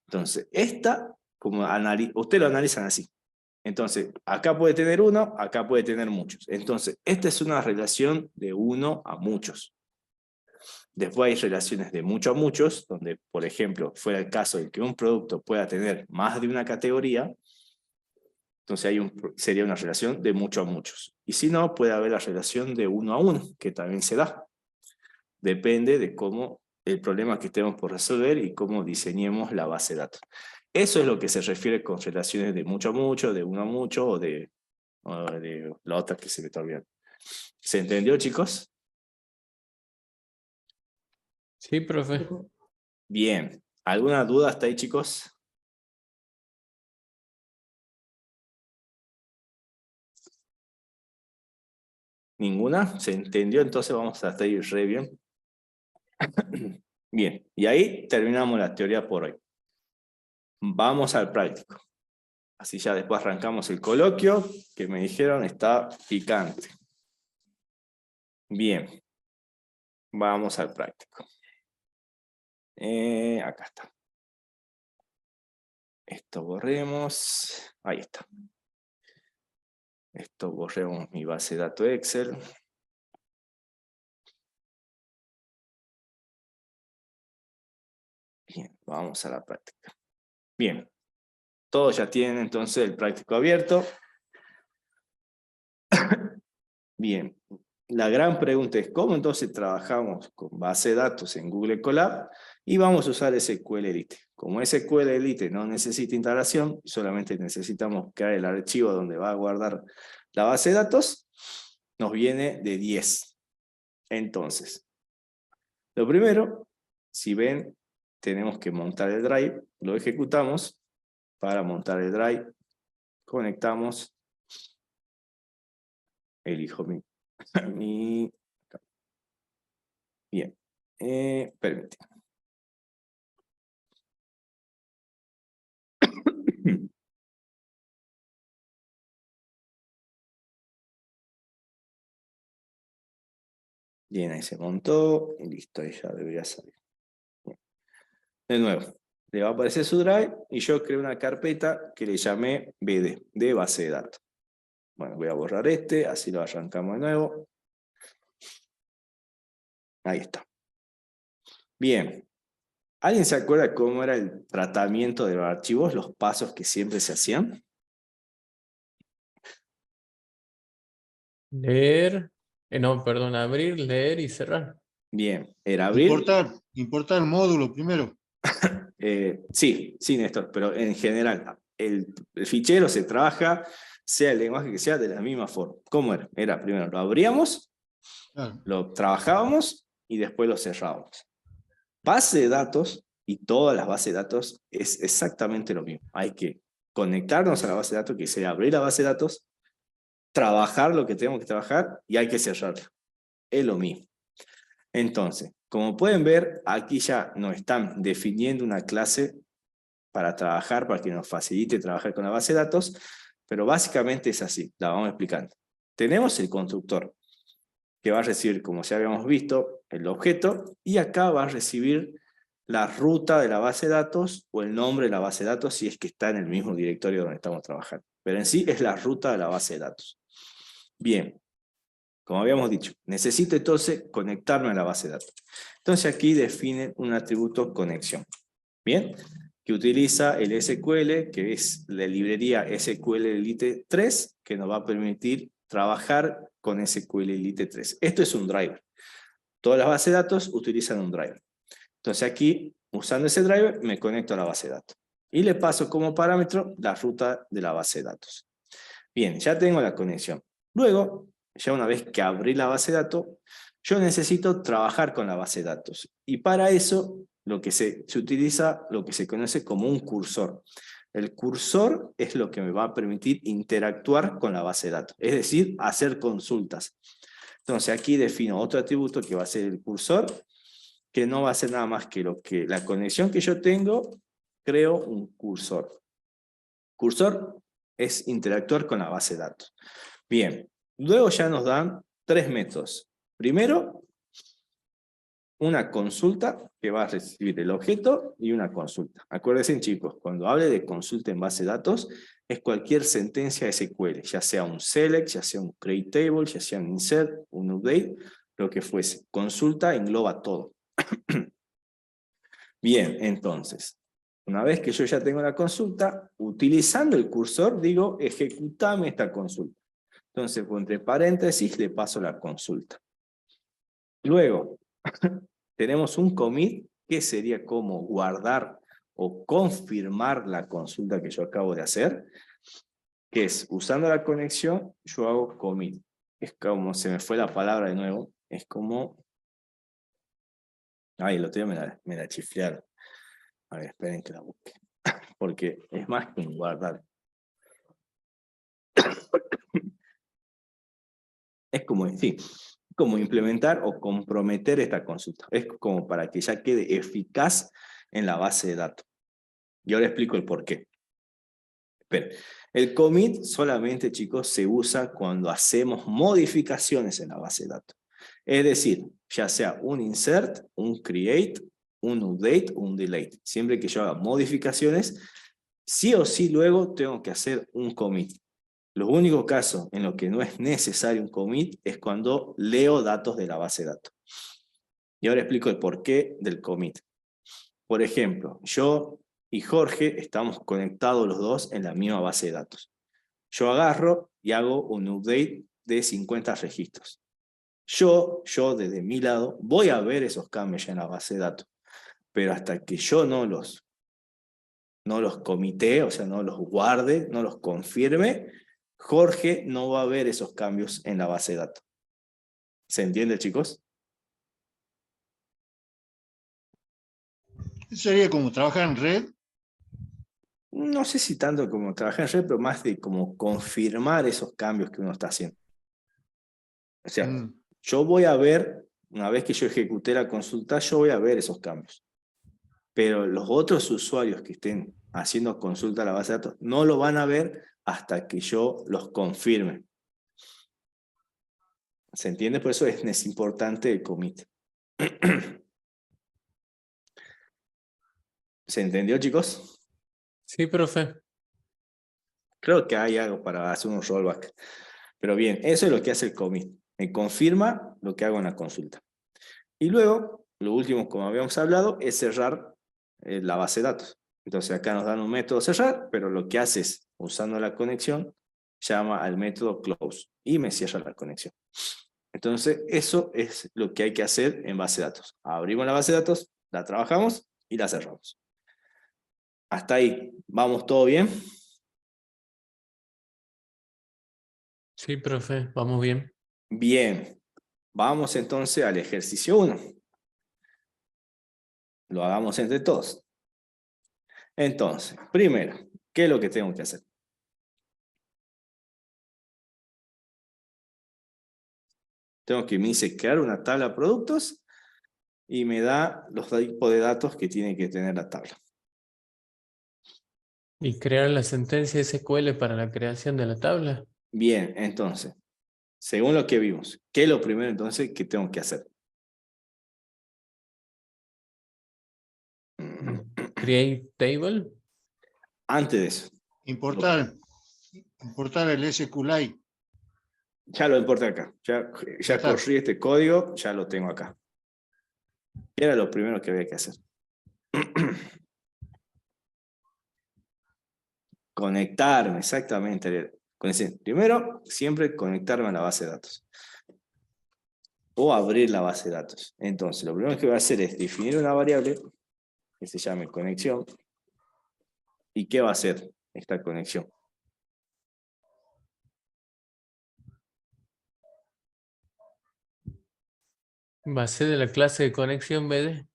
Entonces, esta, como usted lo analizan así. Entonces, acá puede tener uno, acá puede tener muchos. Entonces, esta es una relación de uno a muchos. Después hay relaciones de mucho a muchos, donde, por ejemplo, fuera el caso de que un producto pueda tener más de una categoría, entonces sería una relación de mucho a muchos. Y si no, puede haber la relación de uno a uno, que también se da. Depende de cómo el problema que estemos por resolver y cómo diseñemos la base de datos. Eso es lo que se refiere con relaciones de mucho a mucho, de uno a mucho o de la otra que se me está olvidando. ¿Se entendió, chicos? Sí, profe. Bien. ¿Alguna duda hasta ahí, chicos? ¿Ninguna? ¿Se entendió? Entonces vamos hasta ahí re bien. Bien, y ahí terminamos la teoría por hoy. Vamos al práctico. Así ya después arrancamos el coloquio, que me dijeron está picante. Bien, vamos al práctico. Acá está. Esto borremos. Ahí está. Esto borremos mi base de datos Excel. Bien, vamos a la práctica. Bien, todos ya tienen entonces el práctico abierto. Bien, la gran pregunta es ¿cómo entonces trabajamos con base de datos en Google Colab? Y vamos a usar SQLite. Como SQLite no necesita instalación, solamente necesitamos crear el archivo donde va a guardar la base de datos, nos viene de 10. Entonces, lo primero, si ven, tenemos que montar el drive, lo ejecutamos. Para montar el drive, conectamos, elijo mi bien, permite. Bien, ahí se montó, y listo, ahí ya debería salir. Bien. De nuevo, le va a aparecer su drive, y yo creé una carpeta que le llamé BD, de base de datos. Bueno, voy a borrar este, así lo arrancamos de nuevo. Ahí está. Bien. ¿Alguien se acuerda cómo era el tratamiento de los archivos, los pasos que siempre se hacían? Leer, no, perdón, abrir, leer y cerrar. Bien, era abrir. Importar el módulo primero. Sí, Néstor, pero en general, el fichero se trabaja, sea el lenguaje que sea, de la misma forma. ¿Cómo era? Era primero lo abríamos, Claro. lo trabajábamos y después lo cerrábamos. Base de datos, y todas las bases de datos es exactamente lo mismo. Hay que conectarnos a la base de datos, que sería abrir la base de datos, trabajar lo que tenemos que trabajar y hay que cerrarla. Es lo mismo. Entonces, como pueden ver, aquí ya nos están definiendo una clase para trabajar, para que nos facilite trabajar con la base de datos, pero básicamente es así, la vamos explicando. Tenemos el constructor, que va a recibir, como ya habíamos visto, el objeto, y acá va a recibir la ruta de la base de datos, o el nombre de la base de datos, si es que está en el mismo directorio donde estamos trabajando. Pero en sí es la ruta de la base de datos. Bien, como habíamos dicho, necesito entonces conectarme a la base de datos. Entonces aquí define un atributo conexión. Bien, que utiliza el SQL, que es la librería SQL Elite 3, que nos va a permitir trabajar con SQL Elite 3. Esto es un driver. Todas las bases de datos utilizan un driver. Entonces aquí, usando ese driver, me conecto a la base de datos. Y le paso como parámetro la ruta de la base de datos. Bien, ya tengo la conexión. Luego, ya una vez que abrí la base de datos, yo necesito trabajar con la base de datos. Y para eso, lo que se utiliza lo que se conoce como un cursor. El cursor es lo que me va a permitir interactuar con la base de datos, es decir, hacer consultas. Entonces aquí defino otro atributo que va a ser el cursor, que no va a ser nada más que la conexión que yo tengo, creo un cursor. Cursor es interactuar con la base de datos. Bien, luego ya nos dan 3 métodos. Primero, una consulta que va a recibir el objeto y una consulta. Acuérdense, chicos, cuando hable de consulta en base de datos, es cualquier sentencia SQL, ya sea un select, ya sea un create table, ya sea un insert, un update, lo que fuese. Consulta engloba todo. Bien, entonces, una vez que yo ya tengo la consulta, utilizando el cursor, digo, ejecutame esta consulta. Entonces, entre paréntesis, le paso la consulta. Luego, tenemos un commit, que sería como guardar o confirmar la consulta que yo acabo de hacer, que es, usando la conexión, yo hago commit. Es como, se me fue la palabra de nuevo, es como... Ay, el otro día me la chiflearon. A ver, esperen que la busque. Porque es más que un guardar. Es como, sí, como implementar o comprometer esta consulta. Es como para que ya quede eficaz en la base de datos. Y ahora explico el por qué. Esperen. El commit solamente, chicos, se usa cuando hacemos modificaciones en la base de datos. Es decir, ya sea un insert, un create, un update, un delete. Siempre que yo haga modificaciones, sí o sí luego tengo que hacer un commit. Los únicos casos en los que no es necesario un commit es cuando leo datos de la base de datos. Y ahora explico el porqué del commit. Por ejemplo, yo y Jorge estamos conectados los dos en la misma base de datos. Yo agarro y hago un update de 50 registros. Yo desde mi lado voy a ver esos cambios ya en la base de datos, pero hasta que yo no los comité, o sea, no los guarde, no los confirme, Jorge no va a ver esos cambios en la base de datos. ¿Se entiende, chicos? Sería como trabajar en red. No sé si tanto como trabajar en red, pero más de como confirmar esos cambios que uno está haciendo. O sea, yo voy a ver, una vez que yo ejecuté la consulta, yo voy a ver esos cambios. Pero los otros usuarios que estén haciendo consulta a la base de datos no lo van a ver hasta que yo los confirme. ¿Se entiende? Por eso es importante el commit. ¿Se entendió, chicos? Sí, profe. Creo que hay algo para hacer un rollback. Pero bien, eso es lo que hace el commit. Me confirma lo que hago en la consulta. Y luego, lo último, como habíamos hablado, es cerrar la base de datos. Entonces acá nos dan un método cerrar, pero lo que hace es, usando la conexión, llama al método close y me cierra la conexión. Entonces eso es lo que hay que hacer en base de datos. Abrimos la base de datos, la trabajamos y la cerramos. Hasta ahí, ¿vamos todo bien? Sí, profe, vamos bien. Bien, vamos entonces al ejercicio 1. Lo hagamos entre todos. Entonces, primero, ¿qué es lo que tengo que hacer? Tengo que me dice crear una tabla de productos y me da los tipos de datos que tiene que tener la tabla. Y crear la sentencia SQL para la creación de la tabla. Bien, entonces, según lo que vimos, ¿qué es lo primero entonces que tengo que hacer? Create table. Antes de eso, Importar el SQLite. ya lo importa acá. Ya está. corrí este código, ya lo tengo acá. Era lo primero que había que hacer. Conectarme, exactamente. Primero, siempre conectarme a la base de datos. O abrir la base de datos. Entonces, lo primero que voy a hacer es definir una variable que se llame conexión. ¿Y qué va a hacer esta conexión? Va a ser de la clase de conexión BD.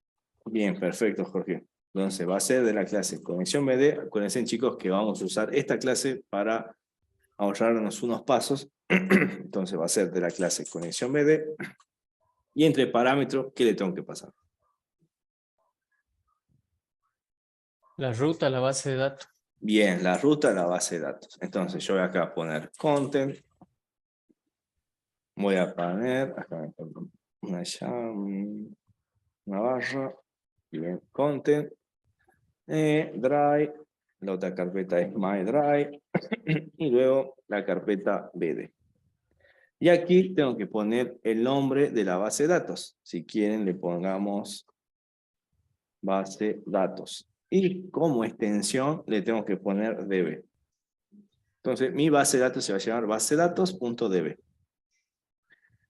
Bien, perfecto, Jorge. Entonces, va a ser de la clase conexión BD. Acuérdense, chicos, que vamos a usar esta clase para ahorrarnos unos pasos. Entonces, va a ser de la clase conexión BD. Y entre parámetros, ¿qué le tengo que pasar? La ruta a la base de datos. Bien, la ruta a la base de datos. Entonces, yo voy acá a poner content. Voy a poner acá una barra. Bien, content. Drive. La otra carpeta es my drive. Y luego la carpeta BD. Y aquí tengo que poner el nombre de la base de datos. Si quieren, le pongamos base datos. Y como extensión le tengo que poner db. Entonces, mi base de datos se va a llamar basedatos.db.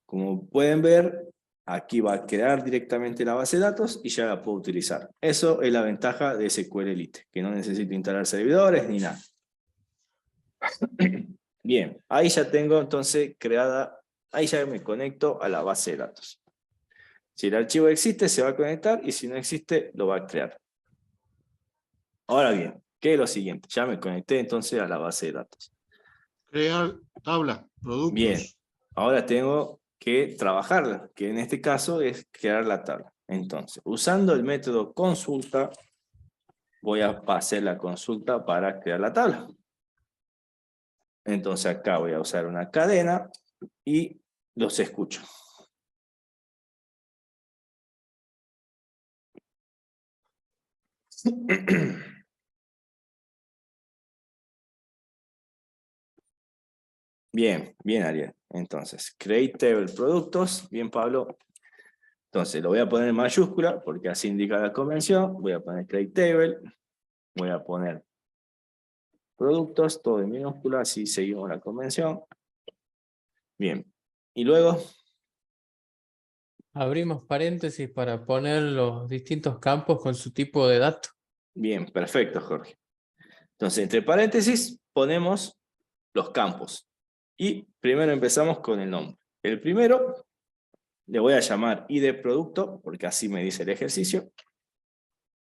Como pueden ver, aquí va a crear directamente la base de datos y ya la puedo utilizar. Eso es la ventaja de SQLite, que no necesito instalar servidores ni nada. Bien, ahí ya tengo entonces creada, ahí ya me conecto a la base de datos. Si el archivo existe, se va a conectar y si no existe, lo va a crear. Ahora bien, ¿qué es lo siguiente? Ya me conecté entonces a la base de datos. Crear tabla, productos. Bien, ahora tengo que trabajarla, que en este caso es crear la tabla. Entonces, usando el método consulta, voy a hacer la consulta para crear la tabla. Entonces acá voy a usar una cadena y los escucho. Bien, bien Ariel. Entonces, create table productos. Bien Pablo. Entonces, lo voy a poner en mayúscula porque así indica la convención. Voy a poner create table. Voy a poner productos, todo en minúscula, así seguimos la convención. Bien. Y luego, Abrimos paréntesis para poner los distintos campos con su tipo de datos. bien, perfecto, Jorge. Entonces, entre paréntesis, ponemos los campos. Y primero empezamos con el nombre. El primero, le voy a llamar ID producto, porque así me dice el ejercicio.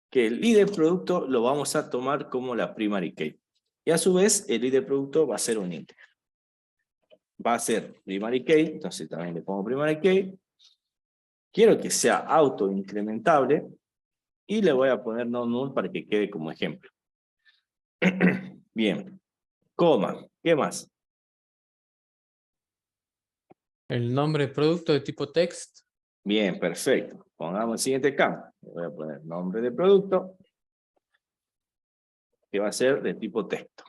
Que el ID producto lo vamos a tomar como la primary key. Y a su vez, el ID producto va a ser un int. Va a ser primary key, entonces también le pongo primary key. Quiero que sea auto incrementable y le voy a poner no null para que quede como ejemplo. Bien, coma, ¿qué más? El nombre de producto de tipo text. Bien, perfecto. Pongamos el siguiente campo. Le voy a poner nombre de producto, que va a ser de tipo texto.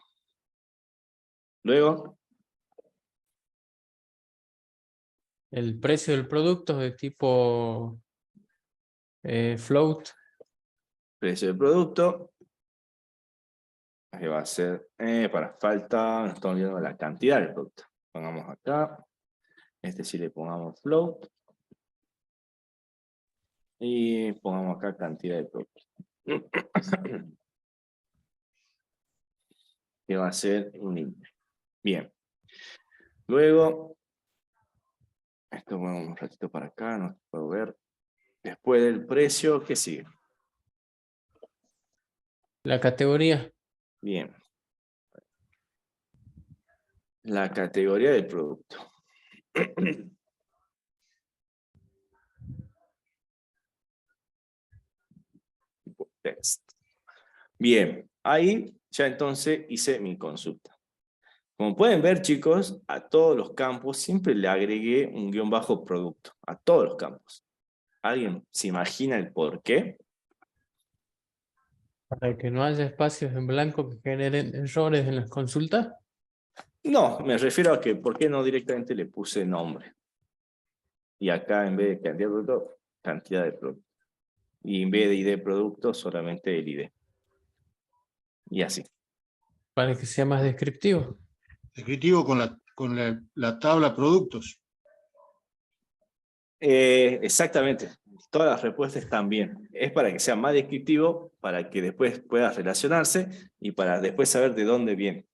Luego, El precio del producto de tipo float. Precio del producto. Ahí va a ser, falta, nos estamos olvidando de la cantidad del producto. Pongamos acá. Este sí le pongamos float. Y pongamos acá cantidad de producto. Que va a ser un int. Bien. Luego, esto ponemos un ratito para acá, no puedo ver. Después del precio, ¿qué sigue? La categoría. Bien. La categoría del producto. Text. Bien, ahí ya entonces hice mi consulta. Como pueden ver, chicos, a todos los campos siempre le agregué un guión bajo producto. A todos los campos. ¿Alguien se imagina el por qué? Para que no haya espacios en blanco que generen errores en las consultas. No, me refiero a que por qué no directamente le puse nombre. Y acá en vez de cantidad de producto, cantidad de producto. Y en vez de ID de producto, solamente el ID. Y así. Para que sea más descriptivo. Descriptivo con la tabla productos. Exactamente. Todas las respuestas están bien. Es para que sea más descriptivo, para que después pueda relacionarse y para después saber de dónde viene.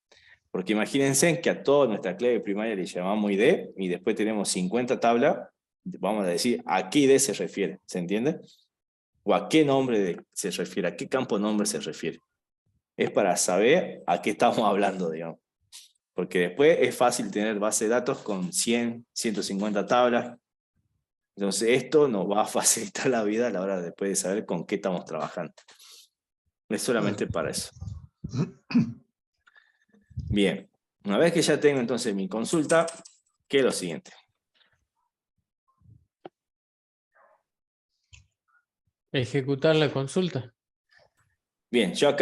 Porque imagínense que a toda nuestra clave primaria le llamamos ID y después tenemos 50 tablas. Vamos a decir a qué ID se refiere. ¿Se entiende? O a qué nombre se refiere, a qué campo nombre se refiere. Es para saber a qué estamos hablando, digamos. Porque después es fácil tener base de datos con 100, 150 tablas. Entonces esto nos va a facilitar la vida a la hora después de saber con qué estamos trabajando. Es solamente para eso. Bien, una vez que ya tengo entonces mi consulta, ¿qué es lo siguiente? Ejecutar la consulta. Bien, yo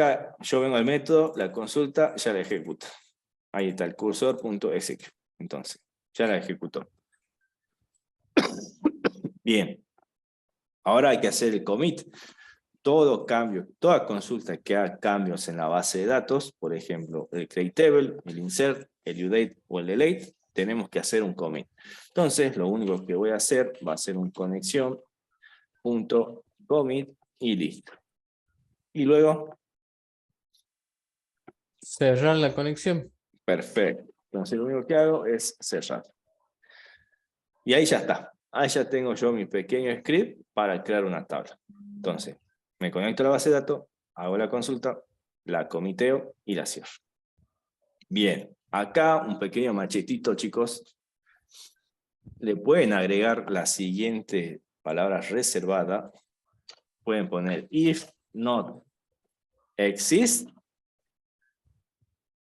vengo al método, la consulta, ya la ejecuto. Ahí está el cursor.exec. Entonces, ya la ejecutó. Bien, ahora hay que hacer el commit. Todo cambio, toda consulta que haga cambios en la base de datos, por ejemplo, el create table, el insert, el udate o el delete, tenemos que hacer un commit. Entonces, lo único que voy a hacer va a ser un conexión.commit y listo. Y luego, Cerrar la conexión. perfecto. Entonces, lo único que hago es cerrar. Y ahí ya está. Ahí ya tengo yo mi pequeño script para crear una tabla. Entonces, me conecto a la base de datos, hago la consulta, la comiteo y la cierro. Bien, acá un pequeño machetito, chicos. Le pueden agregar la siguiente palabra reservada. Pueden poner if not exist.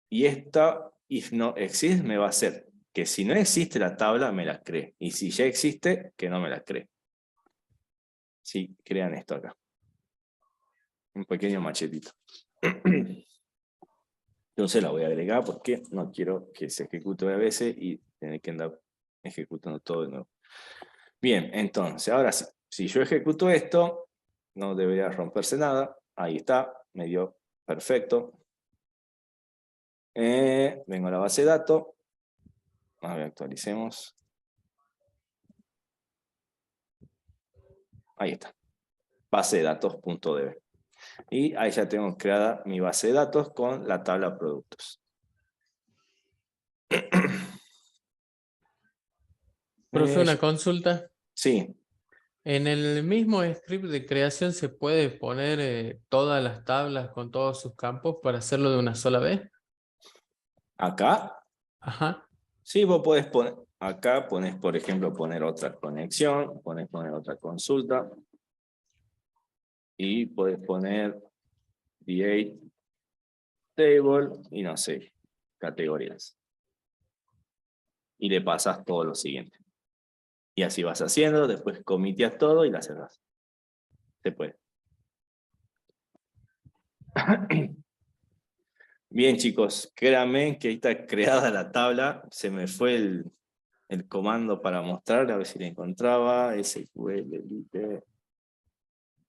Y esta if not exist me va a hacer que si no existe la tabla me la cree. Y si ya existe, que no me la cree. Sí, crean esto acá. Un pequeño machetito. Entonces la voy a agregar porque no quiero que se ejecute a veces y tener que andar ejecutando todo de nuevo. Bien, entonces, ahora sí. Si yo ejecuto esto, no debería romperse nada. Ahí está, me dio perfecto. Vengo a la base de datos. A ver, actualicemos. Ahí está. Base de datos.db. Y ahí ya tengo creada mi base de datos con la tabla productos. Profe, una consulta. Sí. En el mismo script de creación se puede poner todas las tablas con todos sus campos para hacerlo de una sola vez. Acá. Ajá. Sí, vos podés poner. Acá pones, por ejemplo, poner otra conexión. Poner otra consulta. Y podés poner create table y no sé, categorías. Y le pasas todo lo siguiente. Y así vas haciendo, después comiteas todo y la cerrás. Se puede. Bien, chicos, créanme que ahí está creada la tabla. Se me fue el comando para mostrar, a ver si la encontraba. SQL Elite.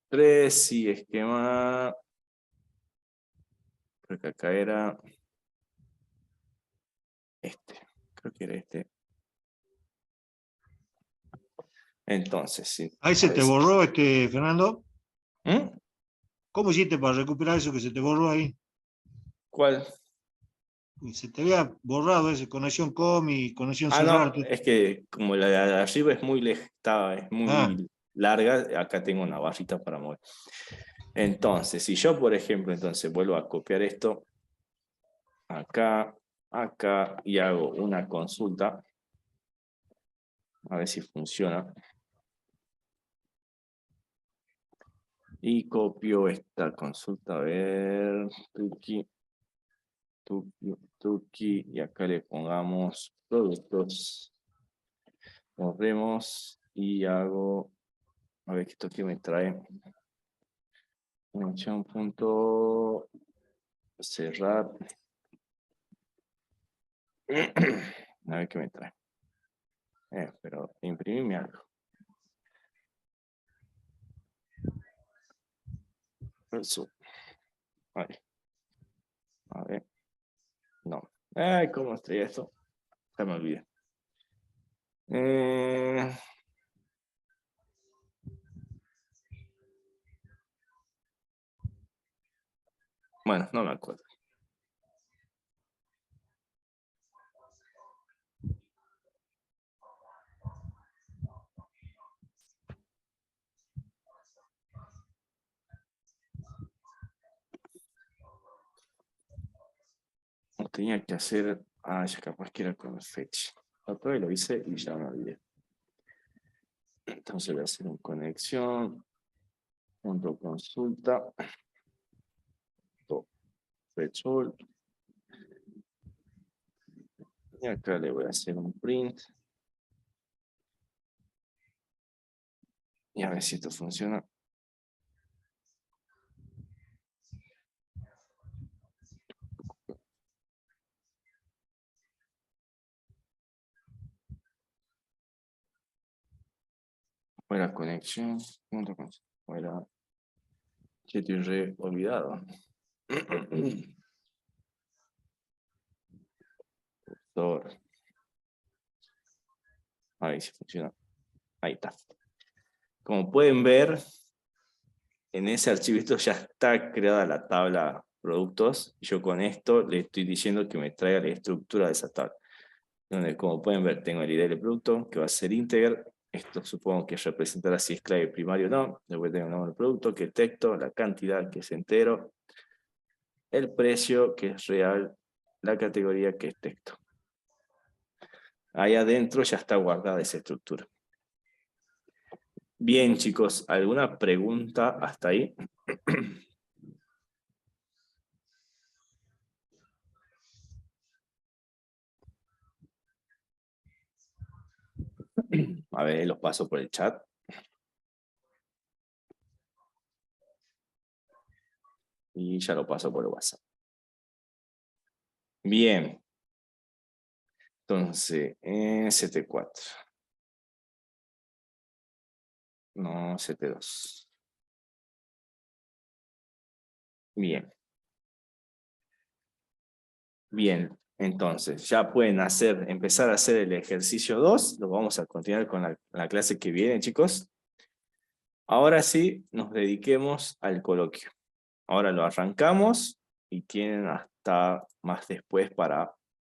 3, sí, esquema. Creo que acá era este. Creo que era este. Entonces, sí. Ahí se te borró, Fernando. ¿Mm? ¿Cómo hiciste para recuperar eso que se te borró ahí? ¿Cuál? Y se te había borrado esa conexión com y conexión Ah, cerrar. no, es que como la de arriba es muy es Ah, muy larga, acá tengo una barrita para mover. Entonces, si yo, por ejemplo, entonces vuelvo a copiar esto, acá, acá, y hago una consulta, a ver si funciona. Y copio esta consulta, a ver, tuki, tuki, tuki, y acá le pongamos productos. Corremos y hago, a ver, esto que me trae. Función punto cerrar. A ver qué me trae. Pero imprimirme algo. Eso. A ver. No. Ay, ¿cómo estoy esto? Ya me olvidé. Bueno, no me acuerdo. No tenía que hacer. Ah, ya capaz que era con el fetch. Otra vez lo hice y ya me olvidé. Entonces voy a hacer un conexión. Punto consulta. Fetch all. Y acá le voy a hacer un print. Y a ver si esto funciona. Fuera conexión. Punto consulta. Fuera. Que estoy re olvidado. A ver si funciona. Ahí está. Como pueden ver, en ese archivito ya está creada la tabla productos. Yo con esto le estoy diciendo que me traiga la estructura de esa tabla. Donde, como pueden ver, tengo el ID del producto, que va a ser integer. Esto supongo que representará si es clave primario o no. Después tengo el nombre del producto, que es texto, la cantidad, que es entero, el precio, que es real, la categoría, que es texto. Ahí adentro ya está guardada esa estructura. Bien, chicos, ¿alguna pregunta hasta ahí? A ver, los paso por el chat. Y ya lo paso por el WhatsApp. Bien. Entonces, CT4. No, CT2. Bien. Bien. Entonces, ya pueden empezar a hacer el ejercicio 2. Lo vamos a continuar con la clase que viene, chicos. Ahora sí, nos dediquemos al coloquio. Ahora lo arrancamos y tienen hasta más después para